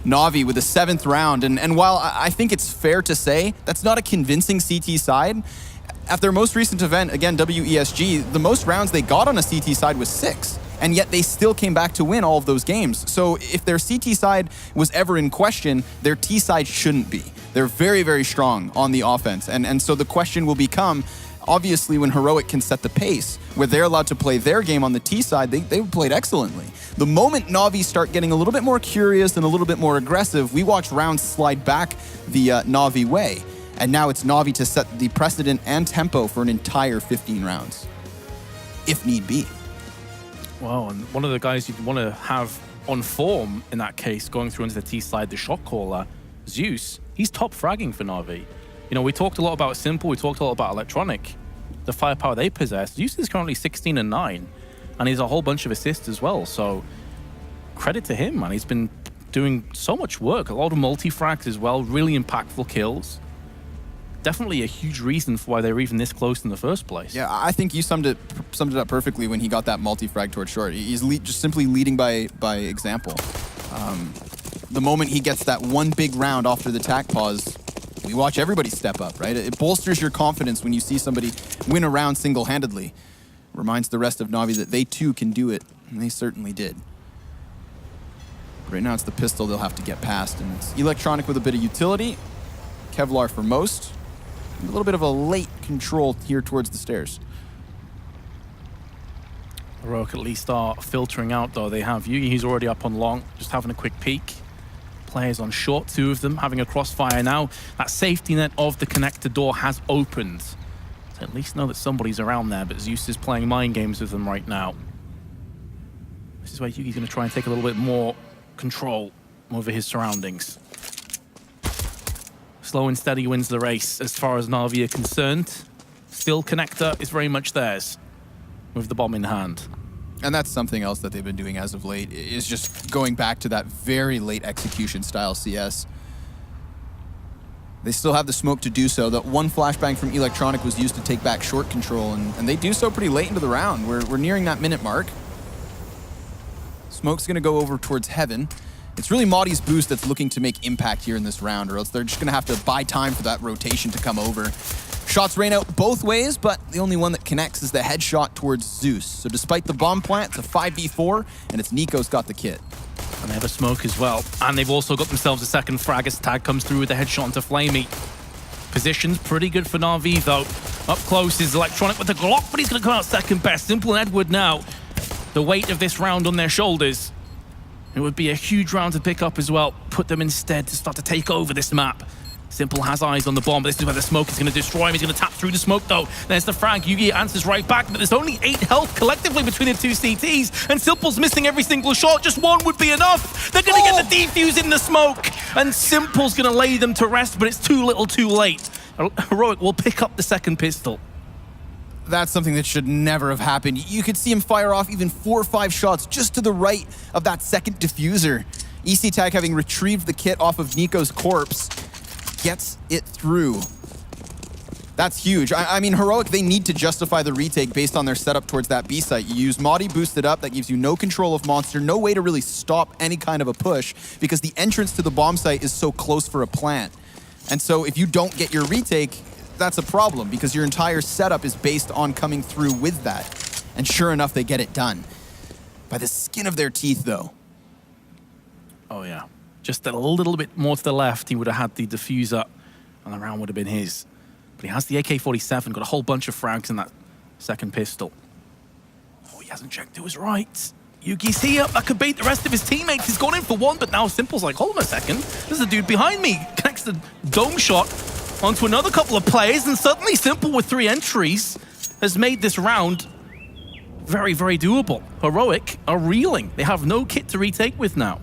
Na'Vi with the 7th round, and while I think it's fair to say that's not a convincing CT side, at their most recent event, again, WESG, the most rounds they got on a CT side was 6, and yet they still came back to win all of those games. So if their CT side was ever in question, their T side shouldn't be. They're very, very strong on the offense, and so the question will become, obviously when Heroic can set the pace, where they're allowed to play their game on the T side, they played excellently. The moment Na'Vi start getting a little bit more curious and a little bit more aggressive, we watch rounds slide back the Na'Vi way. And now it's Na'Vi to set the precedent and tempo for an entire 15 rounds, if need be. Wow, and one of the guys you'd want to have on form in that case, going through into the T side, the shot caller, Zeus, he's top fragging for Na'Vi. You know, we talked a lot about Simple, we talked a lot about Electronic, the firepower they possess. Zeus is currently 16 and 9, and he's a whole bunch of assists as well. So credit to him, man. He's been doing so much work, a lot of multi-frags as well, really impactful kills. Definitely a huge reason for why they were even this close in the first place. Yeah, I think you summed it up perfectly when he got that multi-frag towards short. He's just simply leading by example. The moment he gets that one big round after the tack pause, we watch everybody step up, right? It bolsters your confidence when you see somebody win a round single-handedly. Reminds the rest of Na'Vi that they too can do it, and they certainly did. But right now it's the pistol they'll have to get past, and it's Electronic with a bit of utility, Kevlar for most, and a little bit of a late control here towards the stairs. Heroic at least are filtering out, though. They have Yugi, he's already up on long, just having a quick peek. Players on short, 2 of them having a crossfire now. That safety net of the connector door has opened. So at least know that somebody's around there, but Zeus is playing mind games with them right now. This is where Yugi's going to try and take a little bit more control over his surroundings. Slow and steady wins the race as far as Na'Vi are concerned. Still, connector is very much theirs with the bomb in hand. And that's something else that they've been doing as of late, is just going back to that very late execution style CS. They still have the smoke to do so. That one flashbang from Electronic was used to take back short control, and they do so pretty late into the round. We're nearing that minute mark. Smoke's going to go over towards Heaven. It's really Maudi's boost that's looking to make impact here in this round, or else they're just going to have to buy time for that rotation to come over. Shots rain out both ways, but the only one that connects is the headshot towards Zeus. So despite the bomb plant, it's a 5v4, and it's Nico's got the kit. And they have a smoke as well. And they've also got themselves a second frag as Tag comes through with a headshot onto Flamey. Position's pretty good for Na'Vi, though. Up close is Electronic with the Glock, but he's going to come out second best. Simple and Edward now. The weight of this round on their shoulders. It would be a huge round to pick up as well. Put them instead to start to take over this map. Simple has eyes on the bomb, but this is where the smoke is going to destroy him. He's going to tap through the smoke, though. There's the frag. Yugi answers right back, but there's only 8 health collectively between the 2 CTs, and Simple's missing every single shot. Just one would be enough. They're going to get the defuse in the smoke, and Simple's going to lay them to rest, but it's too little too late. Heroic will pick up the second pistol. That's something that should never have happened. You could see him fire off even 4 or 5 shots just to the right of that second diffuser. EC Tag, having retrieved the kit off of Nico's corpse, gets it through. That's huge. I mean, Heroic, they need to justify the retake based on their setup towards that B site. You use Maudi boosted up, that gives you no control of Monster, no way to really stop any kind of a push, because the entrance to the bomb site is so close for a plant. And so if you don't get your retake, that's a problem, because your entire setup is based on coming through with that. And sure enough, they get it done. By the skin of their teeth, though. Oh, yeah. Just a little bit more to the left, he would have had the diffuser, and the round would have been his. But he has the AK-47, got a whole bunch of frags in that second pistol. Oh, he hasn't checked to his right. Yugi's here. That could bait the rest of his teammates. He's gone in for one, but now Simple's like, hold on a second. There's a dude behind me. Connects the dome shot onto another couple of players, and suddenly Simple with 3 entries has made this round very, very doable. Heroic are reeling. They have no kit to retake with now.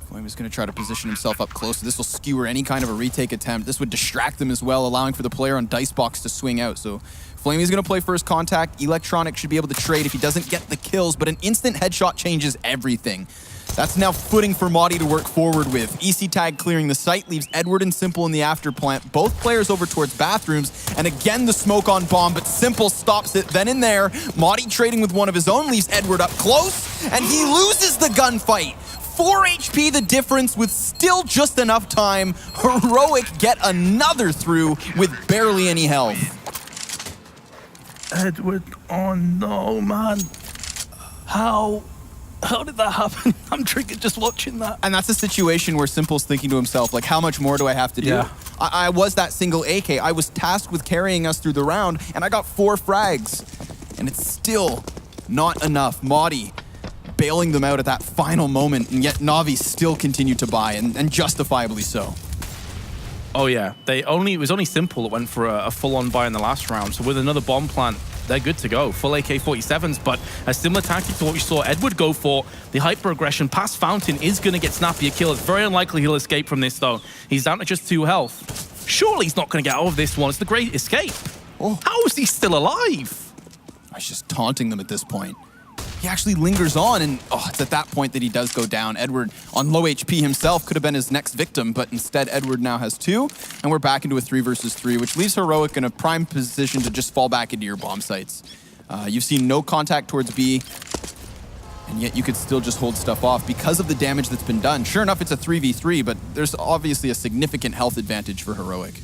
Flame is going to try to position himself up close. This will skewer any kind of a retake attempt. This would distract them as well, allowing for the player on Dicebox to swing out. So Flamey is going to play first contact. Electronic should be able to trade if he doesn't get the kills, but an instant headshot changes everything. That's now footing for Maudi to work forward with. EC Tag clearing the site, leaves Edward and Simple in the after plant. Both players over towards bathrooms, and again the smoke on bomb, but Simple stops it then and there. Maudi trading with one of his own, leaves Edward up close, and he loses the gunfight. 4 HP the difference with still just enough time. Heroic get another through with barely any health. Edward, oh no, man. How did that happen? I'm triggered just watching that. And that's a situation where Simple's thinking to himself, like, how much more do I have to do? Yeah. I was that single AK. I was tasked with carrying us through the round, and I got 4 frags. And it's still not enough. Maudi bailing them out at that final moment, and yet Na'Vi still continued to buy, and justifiably so. Oh yeah, it was only Simple that went for a full-on buy in the last round. So with another bomb plant, they're good to go. Full AK-47s, but a similar tactic to what we saw Edward go for. The hyper-aggression past Fountain is going to get Snappy a kill. It's very unlikely he'll escape from this, though. He's down to just 2 health. Surely he's not going to get out of this one. It's the great escape. Oh. How is he still alive? He's just taunting them at this point. He actually lingers on, and it's at that point that he does go down. Edward, on low HP himself, could have been his next victim, but instead Edward now has 2, and we're back into a 3 versus 3, which leaves Heroic in a prime position to just fall back into your bomb sites. You've seen no contact towards B, and yet you could still just hold stuff off because of the damage that's been done. Sure enough, it's a 3v3, but there's obviously a significant health advantage for Heroic.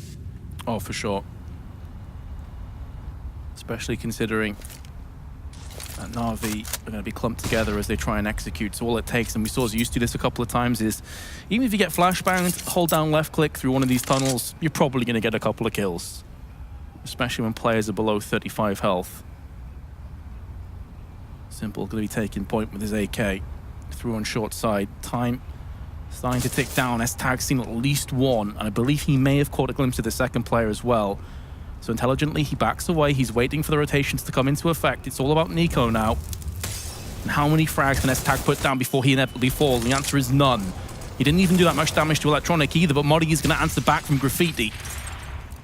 Oh, for sure. Especially considering Na'Vi are going to be clumped together as they try and execute. So all it takes, and we saw Zeus do this a couple of times, is even if you get flashbanged, hold down left click through one of these tunnels, you're probably going to get a couple of kills. especially when players are below 35 health. Simple going to be taking point with his AK. Through on short side. Time starting to tick down. S-Tag's seen at least one, and I believe he may have caught a glimpse of the second player as well. So intelligently, he backs away. He's waiting for the rotations to come into effect. It's all about Nico now. And how many frags can S-Tag put down before he inevitably falls? The answer is none. He didn't even do that much damage to Electronic either, but Modi is going to answer back from Graffiti.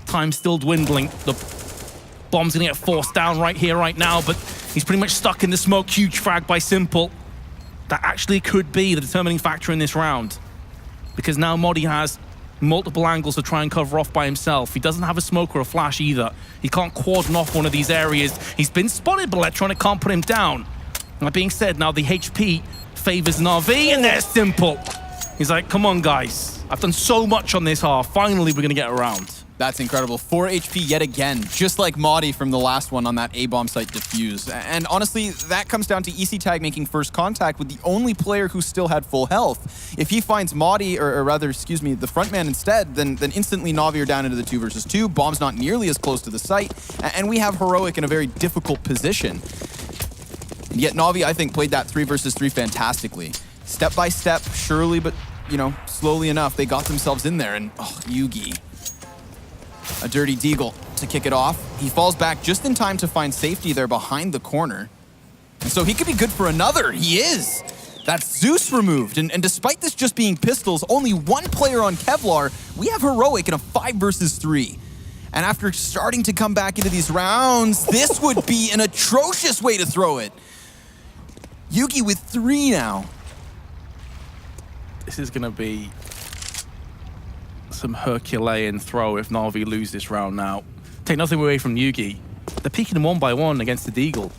Time's still dwindling. The bomb's going to get forced down right here, right now, but he's pretty much stuck in the smoke. Huge frag by Simple. That actually could be the determining factor in this round, because now Modi has multiple angles to try and cover off by himself. He doesn't have a smoke or a flash either. He can't cordon off one of these areas. He's been spotted, but Electronic can't put him down. That being said, now the HP favors Na'Vi, and there's Simple. He's like, come on, guys. I've done so much on this half. Finally, we're going to get around. That's incredible. 4 HP yet again, just like Modi from the last one on that A-bomb site defuse. And honestly, that comes down to ECTag making first contact with the only player who still had full health. If he finds Modi, or rather, excuse me, the frontman instead, then instantly Na'Vi are down into the 2 versus 2. Bomb's not nearly as close to the site, and we have Heroic in a very difficult position. And yet Na'Vi, I think, played that 3 versus 3 fantastically. Step by step, surely, but, you know, slowly enough, they got themselves in there, and, oh, Yugi. A dirty deagle to kick it off. He falls back just in time to find safety there behind the corner. And so he could be good for another. He is. That's Zeus removed. And despite this just being pistols, only one player on Kevlar, we have Heroic in a 5 versus 3. And after starting to come back into these rounds, this would be an atrocious way to throw it. Yugi with 3 now. This is going to be some Herculean throw if Na'Vi lose this round now. Take nothing away from Yugi. They're peeking him 1 by 1 against the Deagle.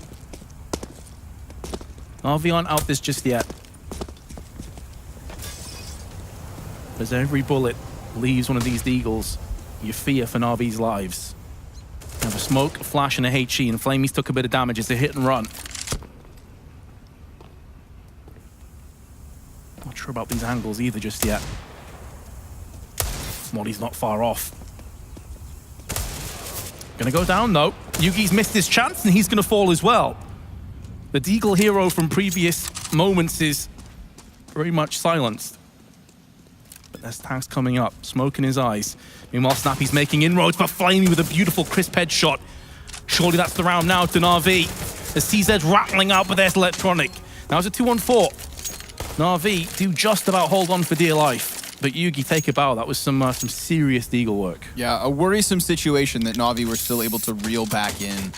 Na'Vi aren't out this just yet. As every bullet leaves one of these Deagles, you fear for Na'Vi's lives. You have a smoke, a flash, and a HE, and Flamey's took a bit of damage. It's a hit and run. Not sure about these angles either just yet. Modi's not far off. Gonna go down though. Yugi's missed his chance and he's gonna fall as well. The Deagle hero from previous moments is very much silenced. But there's tanks coming up, smoke in his eyes. Meanwhile, Snappy's making inroads, but Flamey with a beautiful crisp headshot. Surely that's the round now to Na'Vi. The CZ's rattling out, but there's Electronic. Now it's a 2-on-4. Na'Vi do just about hold on for dear life. But Yugi, take a bow. That was some serious Deagle work. Yeah, a worrisome situation that Na'Vi were still able to reel back in.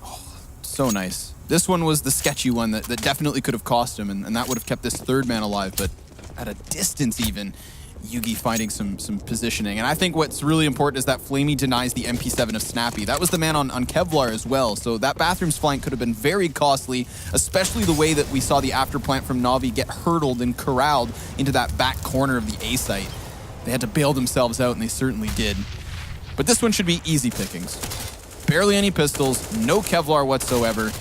Oh, so nice. This one was the sketchy one that definitely could have cost him, and that would have kept this 3rd man alive, but at a distance even, Yugi finding some positioning. And I think what's really important is that Flamey denies the MP7 of Snappy. That was the man on Kevlar as well, so that bathroom's flank could have been very costly, especially the way that we saw the afterplant from Na'Vi get hurdled and corralled into that back corner of the A site. They had to bail themselves out, and they certainly did. But this one should be easy pickings. Barely any pistols, no Kevlar whatsoever,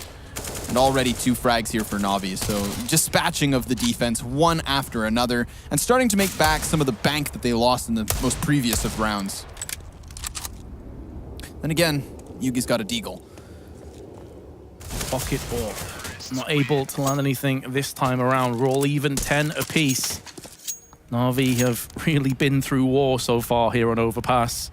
and already 2 frags here for Na'Vi. So dispatching of the defense one after another and starting to make back some of the bank that they lost in the most previous of rounds. Then again, Yugi's got a Deagle. Pocket ball. Not able to land anything this time around. We're all even 10 apiece. Na'Vi have really been through war so far here on Overpass,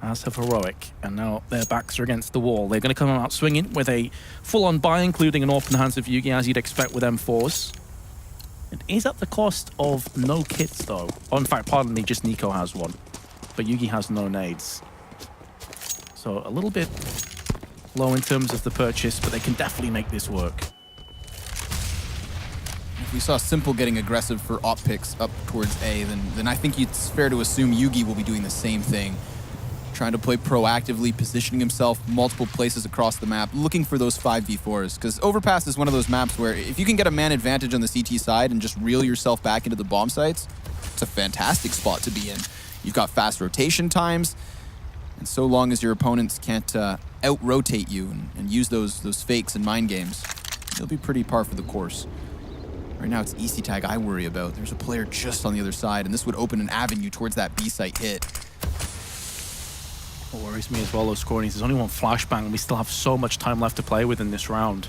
as have Heroic, and now their backs are against the wall. They're going to come out swinging with a full-on buy, including an open hands of Yugi, as you'd expect with M4s. It is at the cost of no kits, though. Oh, in fact, pardon me, just Nico has one, but Yugi has no nades. So a little bit low in terms of the purchase, but they can definitely make this work. If we saw Simple getting aggressive for op picks up towards A, then I think it's fair to assume Yugi will be doing the same thing. Trying to play proactively, positioning himself multiple places across the map, looking for those 5v4s. Because Overpass is one of those maps where if you can get a man advantage on the CT side and just reel yourself back into the bomb sites, it's a fantastic spot to be in. You've got fast rotation times, and so long as your opponents can't out-rotate you and use those fakes and mind games, you'll be pretty par for the course. Right now it's ECTag I worry about. There's a player just on the other side, and this would open an avenue towards that B site hit. What worries me as well, though, scoring is there's only one flashbang. We still have so much time left to play with in this round.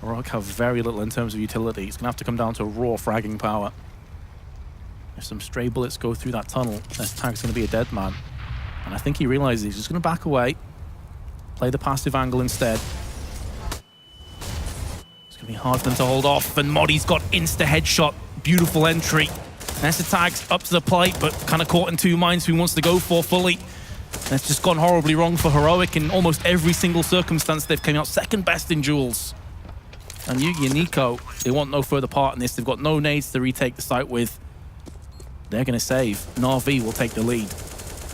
Heroic have very little in terms of utility. It's going to have to come down to raw fragging power. If some stray bullets go through that tunnel, this tag's going to be a dead man. And I think he realizes he's just going to back away, play the passive angle instead. It's going to be hard for them to hold off, and Modi's got insta-headshot. Beautiful entry. Nessa tags up to the plate, but kind of caught in two minds who he wants to go for fully. And it's just gone horribly wrong for Heroic in almost every single circumstance. They've come out second best in duels. And Yugi and Nico, they want no further part in this. They've got no nades to retake the site with. They're going to save. Na'Vi will take the lead.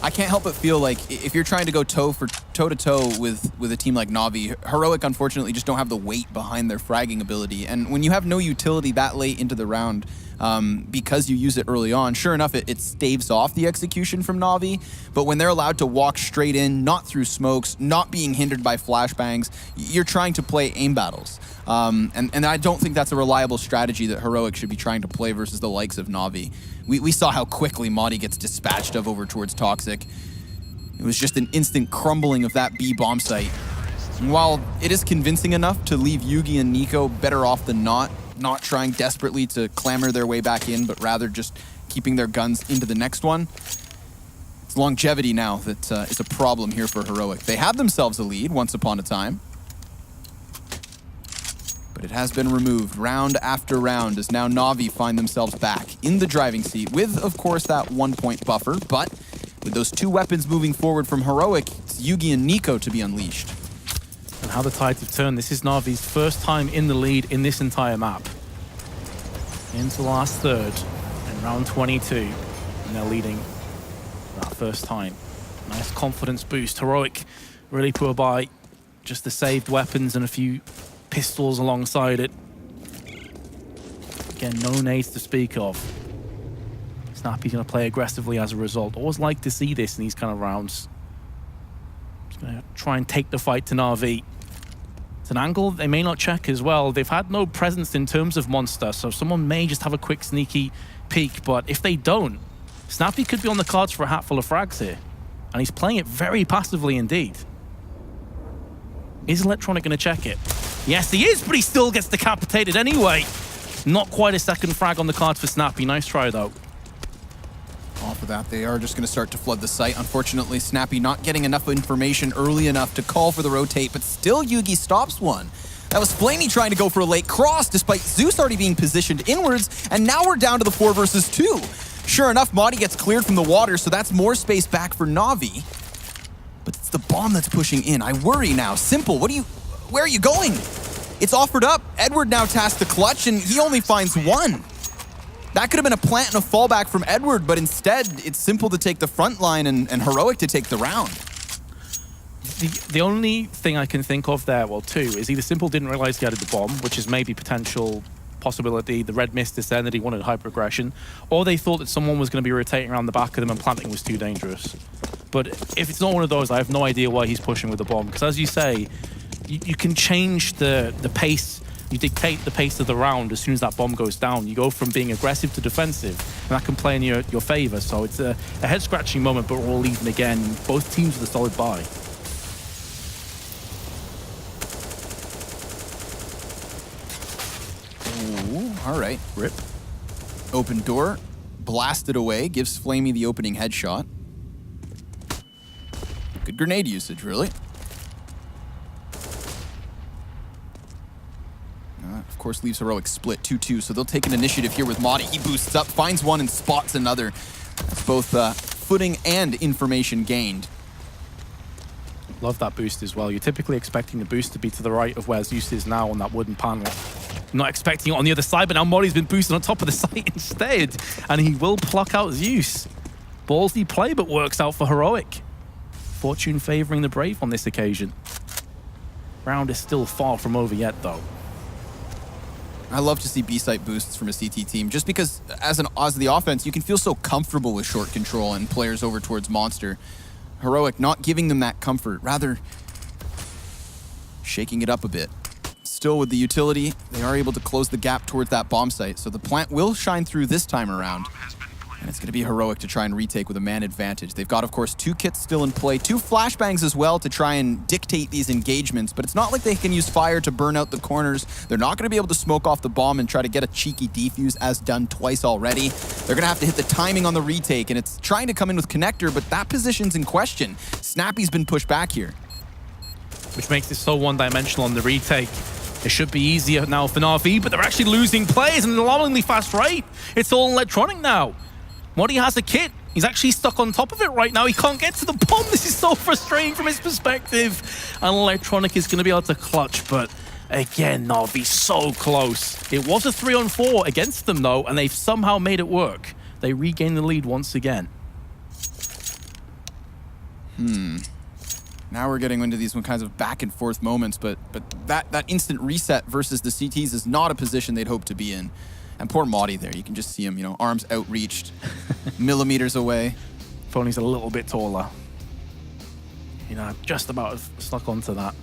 I can't help but feel like if you're trying to go toe-to-toe with a team like Na'Vi, Heroic unfortunately just don't have the weight behind their fragging ability. And when you have no utility that late into the round, because you use it early on, sure enough, it staves off the execution from Na'Vi. But when they're allowed to walk straight in, not through smokes, not being hindered by flashbangs, you're trying to play aim battles. And I don't think that's a reliable strategy that Heroic should be trying to play versus the likes of Na'Vi. We saw how quickly Modi gets dispatched of over towards Toxic. It was just an instant crumbling of that B bomb site. And while it is convincing enough to leave Yugi and Nico better off than not trying desperately to clamber their way back in, but rather just keeping their guns into the next one, it's longevity now that is a problem here for Heroic. They had themselves a lead once upon a time, but it has been removed round after round as now Na'Vi find themselves back in the driving seat with, of course, that 1 point buffer. But with those two weapons moving forward from Heroic, it's Yugi and Nico to be unleashed. And how the tides have turned. This is Na'Vi's first time in the lead in this entire map. Into the last third in round 22. And they're leading that first time. Nice confidence boost. Heroic really poor by just the saved weapons and a few pistols alongside it. Again, no nades to speak of. Snappy's going to play aggressively as a result. Always like to see this in these kind of rounds. Just going to try and take the fight to Na'Vi. It's an angle they may not check as well. They've had no presence in terms of Monster, so someone may just have a quick sneaky peek, but if they don't, Snappy could be on the cards for a hatful of frags here. And he's playing it very passively indeed. Is Electronic going to check it? Yes, he is, but he still gets decapitated anyway. Not quite a second frag on the cards for Snappy. Nice try, though. Off of that, they are just going to start to flood the site. Unfortunately, Snappy not getting enough information early enough to call for the rotate, but still Yugi stops one. That was Flamey trying to go for a late cross, despite Zeus already being positioned inwards, and now we're down to the 4 versus 2. Sure enough, Modi gets cleared from the water, so that's more space back for Na'Vi. But it's the bomb that's pushing in. I worry now. Simple, where are you going? It's offered up. Edward now tasked the clutch, and he only finds one. That could have been a plant and a fallback from Edward, but instead, it's Simple to take the front line and Heroic to take the round. The only thing I can think of there, well, two, is either Simple didn't realize he had the bomb, which is maybe potential possibility, the red mist descended, he wanted hyper aggression, or they thought that someone was going to be rotating around the back of them and planting was too dangerous. But if it's not one of those, I have no idea why he's pushing with the bomb, because as you say, you can change the pace. You dictate the pace of the round as soon as that bomb goes down. You go from being aggressive to defensive, and that can play in your favor. So it's a head-scratching moment, but we're all even again. Both teams with a solid buy. Ooh, all right. Rip. Open door, blasted away, gives Flamey the opening headshot. Good grenade usage, really. Of course, leaves Heroic split 2-2, so they'll take an initiative here with Modi. He boosts up, finds one, and spots another. That's both footing and information gained. Love that boost as well. You're typically expecting the boost to be to the right of where Zeus is now on that wooden panel. Not expecting it on the other side, but now Modi's been boosted on top of the site instead, and he will pluck out Zeus. Ballsy play, but works out for Heroic. Fortune favoring the Brave on this occasion. Round is still far from over yet, though. I love to see B-site boosts from a CT team, just because as the offense, you can feel so comfortable with short control and players over towards Monster. Heroic not giving them that comfort, rather shaking it up a bit. Still with the utility, they are able to close the gap towards that bomb site, so the plant will shine through this time around. And it's going to be Heroic to try and retake with a man advantage. They've got, of course, 2 kits still in play, 2 flashbangs as well to try and dictate these engagements, but it's not like they can use fire to burn out the corners. They're not going to be able to smoke off the bomb and try to get a cheeky defuse as done twice already. They're going to have to hit the timing on the retake, and it's trying to come in with Connector, but that position's in question. Snappy's been pushed back here. Which makes it so one-dimensional on the retake. It should be easier now for Na'Vi, but they're actually losing players at an alarmingly fast rate. It's all electronic now. Modi has a kit. He's actually stuck on top of it right now. He can't get to the bomb. This is so frustrating from his perspective. And Electronic is going to be able to clutch, but again, Na'Vi so close. It was a 3-on-4 against them, though, and they've somehow made it work. They regain the lead once again. Now we're getting into these kinds of back and forth moments, but that instant reset versus the CTs is not a position they'd hope to be in. And poor Modi there, you can just see him, you know, arms outreached, millimeters away. If only he's a little bit taller. You know, just about stuck onto that.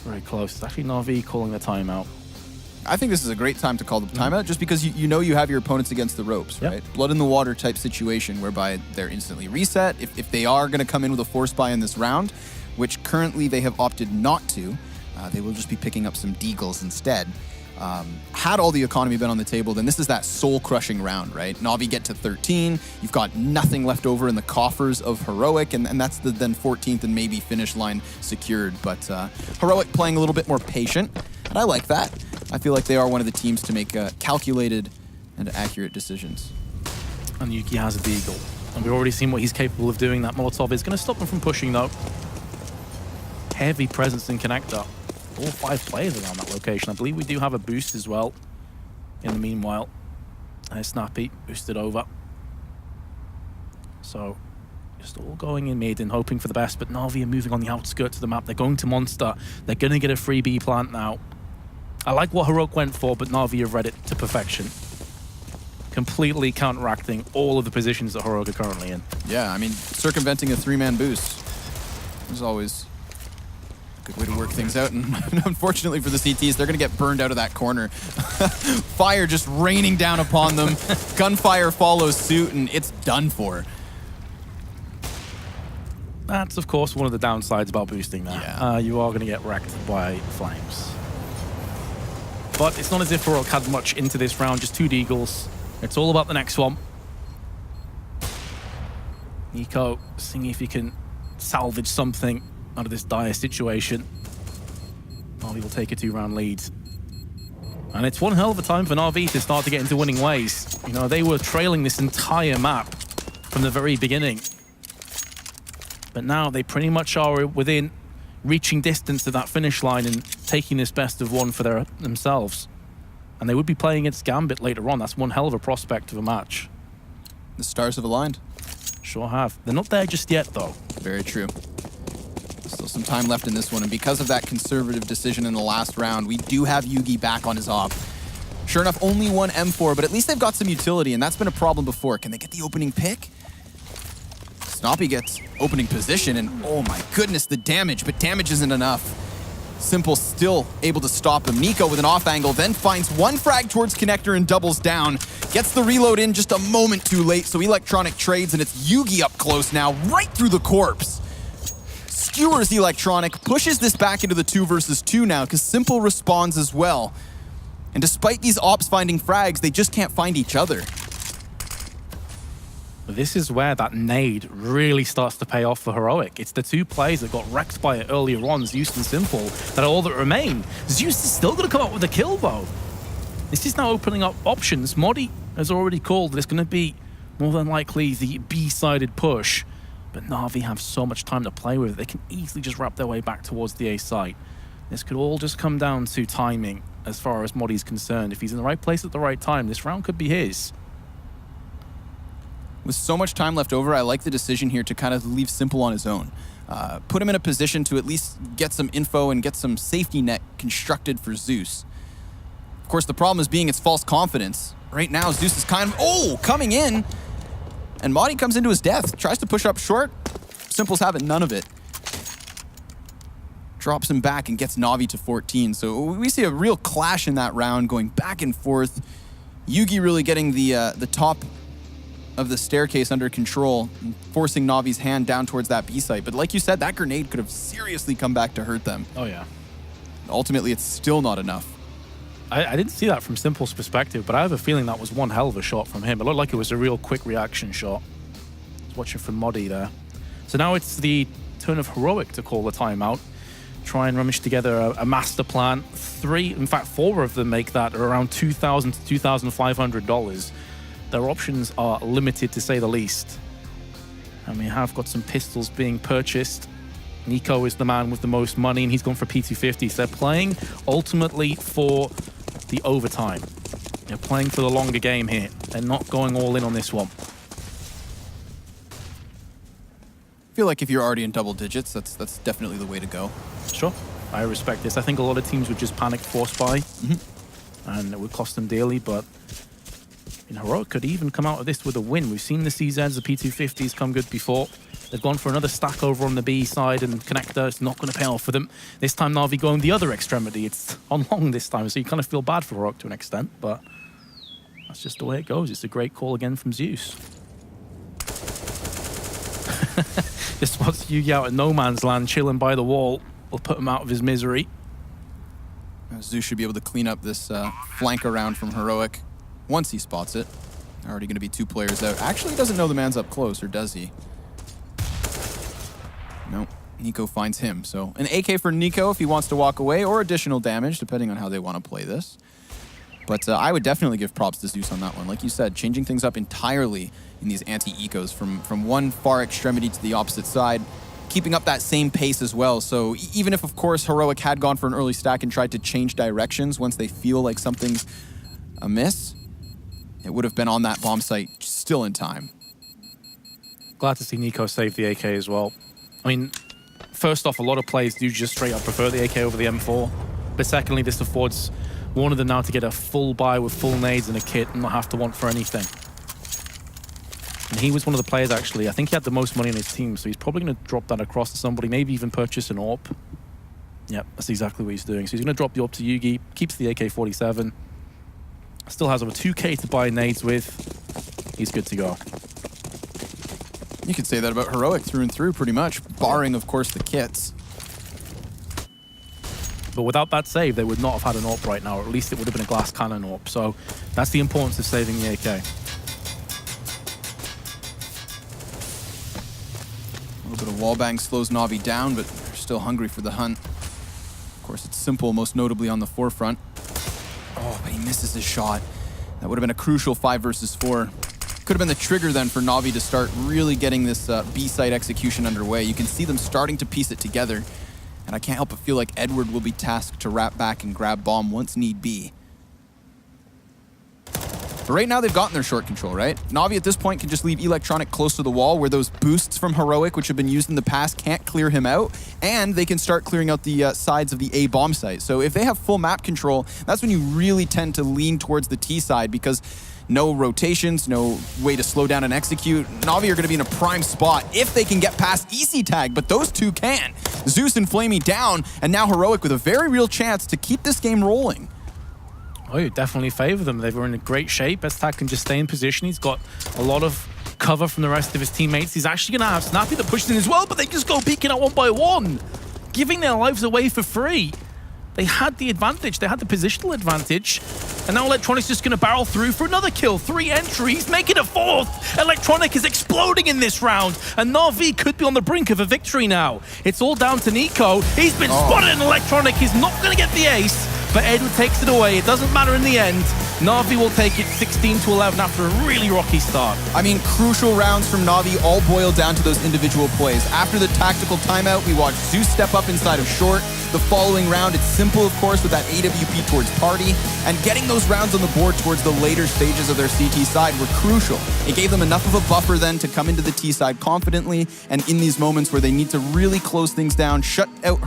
Very close. It's actually Na'Vi calling the timeout. I think this is a great time to call the timeout, just because you know you have your opponents against the ropes, right? Blood in the water type situation whereby they're instantly reset. If they are going to come in with a force buy in this round, which currently they have opted not to, they will just be picking up some deagles instead. Had all the economy been on the table, then this is that soul-crushing round, right? Na'Vi get to 13. You've got nothing left over in the coffers of Heroic, and that's the then 14th and maybe finish line secured. But Heroic playing a little bit more patient, and I like that. I feel like they are one of the teams to make calculated and accurate decisions. And Yuki has a deagle, and we've already seen what he's capable of doing. That Molotov is going to stop him from pushing, though. Heavy presence in Connector. All 5 players around that location. I believe we do have a boost as well. In the meanwhile, Snappy boosted over. So, just all going in mid and hoping for the best, but Na'Vi are moving on the outskirts of the map. They're going to Monster. They're going to get a free B plant now. I like what Heroic went for, but Na'Vi have read it to perfection. Completely counteracting all of the positions that Heroic are currently in. Yeah, I mean, circumventing a 3-man boost is always good way to work things out, and unfortunately for the CTs, they're going to get burned out of that corner. Fire just raining down upon them. Gunfire follows suit, and it's done for. That's, of course, one of the downsides about boosting that. Yeah. You are going to get wrecked by flames. But it's not as if Heroic had much into this round, just 2 deagles. It's all about the next one. Nico, seeing if he can salvage something out of this dire situation. Na'Vi will take a 2-round lead. And it's one hell of a time for Na'Vi to start to get into winning ways. You know, they were trailing this entire map from the very beginning. But now they pretty much are within reaching distance to that finish line and taking this best of 1 for themselves. And they would be playing against Gambit later on. That's one hell of a prospect of a match. The stars have aligned. Sure have. They're not there just yet, though. Very true. Still some time left in this one, and because of that conservative decision in the last round, we do have Yugi back on his op. Sure enough, only 1 M4, but at least they've got some utility, and that's been a problem before. Can they get the opening pick? Snoppy gets opening position, and oh my goodness, the damage, but damage isn't enough. Simple still able to stop him. Nico with an off angle, then finds 1 frag towards Connector and doubles down. Gets the reload in just a moment too late, so Electronic trades, and it's Yugi up close now, right through the corpse. Skewers Electronic, pushes this back into the 2 versus 2 now, because Simple responds as well. And despite these ops finding frags, they just can't find each other. This is where that nade really starts to pay off for Heroic. It's the 2 players that got wrecked by it earlier on, Zeus and Simple, that are all that remain. Zeus is still going to come up with a kill, though. This is now opening up options. Modi has already called that it's going to be more than likely the B-sided push. But Na'Vi have so much time to play with. They can easily just wrap their way back towards the A site. This could all just come down to timing as far as Modi's concerned. If he's in the right place at the right time, this round could be his. With so much time left over, I like the decision here to kind of leave Simple on his own. Put him in a position to at least get some info and get some safety net constructed for Zeus. Of course, the problem is being its false confidence. Right now, Zeus is kind of, coming in. And Modi comes into his death, tries to push up short. Simple's having none of it. Drops him back and gets Na'Vi to 14. So we see a real clash in that round, going back and forth. Yugi really getting the top of the staircase under control, forcing Navi's hand down towards that B site. But like you said, that grenade could have seriously come back to hurt them. Oh, yeah. Ultimately, it's still not enough. I didn't see that from Simple's perspective, but I have a feeling that was one hell of a shot from him. It looked like it was a real quick reaction shot. I was watching from Moddy there. So now it's the turn of Heroic to call the timeout. Try and rummage together a master plan. 4 of them make that around $2,000 to $2,500. Their options are limited to say the least. And we have got some pistols being purchased. Nico is the man with the most money, and he's gone for P250s. They're playing ultimately for the overtime. They're playing for the longer game here. They're not going all in on this one. I feel like if you're already in double digits, that's definitely the way to go. Sure, I respect this. I think a lot of teams would just panic force buy, and it would cost them dearly, but Heroic could even come out of this with a win. We've seen the CZs, the P250s come good before. They've gone for another stack over on the B side, and Connector is not going to pay off for them. This time, Na'Vi going the other extremity. It's on long this time, so you kind of feel bad for Heroic to an extent, but that's just the way it goes. It's a great call again from Zeus. Just spots Yugi out at no man's land, chilling by the wall. Will put him out of his misery. Zeus should be able to clean up this flank around from Heroic once he spots it. Already going to be 2 players out. Actually, he doesn't know the man's up close, or does he? No, Nico finds him. So an AK for Nico if he wants to walk away, or additional damage, depending on how they want to play this. But I would definitely give props to Zeus on that one. Like you said, changing things up entirely in these anti-ecos from one far extremity to the opposite side, keeping up that same pace as well. So even if, of course, Heroic had gone for an early stack and tried to change directions once they feel like something's amiss, it would have been on that bomb site still in time. Glad to see Nico save the AK as well. I mean, first off, a lot of players do just straight up prefer the AK over the M4. But secondly, this affords one of them now to get a full buy with full nades and a kit and not have to want for anything. And he was one of the players, actually. I think he had the most money on his team, so he's probably going to drop that across to somebody, maybe even purchase an AWP. Yep, that's exactly what he's doing. So he's going to drop the AWP to Yugi, keeps the AK-47. Still has over 2K to buy nades with. He's good to go. You could say that about Heroic through and through, pretty much, barring, of course, the kits. But without that save, they would not have had an AWP right now, or at least it would have been a glass cannon AWP. So that's the importance of saving the AK. A little bit of wallbang slows Na'Vi down, but they're still hungry for the hunt. Of course, it's Simple, most notably on the forefront. Oh, but he misses his shot. That would have been a crucial 5 versus 4. Could have been the trigger then for Na'Vi to start really getting this B-site execution underway. You can see them starting to piece it together. And I can't help but feel like Edward will be tasked to wrap back and grab bomb once need be. But right now they've gotten their short control, right? Na'Vi at this point can just leave Electronic close to the wall where those boosts from Heroic, which have been used in the past, can't clear him out. And they can start clearing out the sides of the A bomb site. So if they have full map control, that's when you really tend to lean towards the T side, because no rotations, no way to slow down and execute. Na'Vi are going to be in a prime spot if they can get past EC tag, but those two can. Zeus and Flamey down, and now Heroic with a very real chance to keep this game rolling. Oh, you definitely favor them. They were in a great shape. Tag can just stay in position. He's got a lot of cover from the rest of his teammates. He's actually going to have Snappy that pushed in as well, but they just go peeking out one by one, giving their lives away for free. They had the advantage. They had the positional advantage. And now Electronic's just going to barrel through for another kill. 3 entries, making a 4th. Electronic is exploding in this round. And Na'Vi could be on the brink of a victory now. It's all down to Nico. He's been spotted, and Electronic is not going to get the ace. But Edward takes it away. It doesn't matter in the end. Na'Vi will take it 16-11 after a really rocky start. I mean, crucial rounds from Na'Vi all boil down to those individual plays. After the tactical timeout, we watched Zeus step up inside of short. The following round, it's Simple, of course, with that AWP towards Party. And getting those rounds on the board towards the later stages of their CT side were crucial. It gave them enough of a buffer then to come into the T side confidently, and in these moments where they need to really close things down, shut out her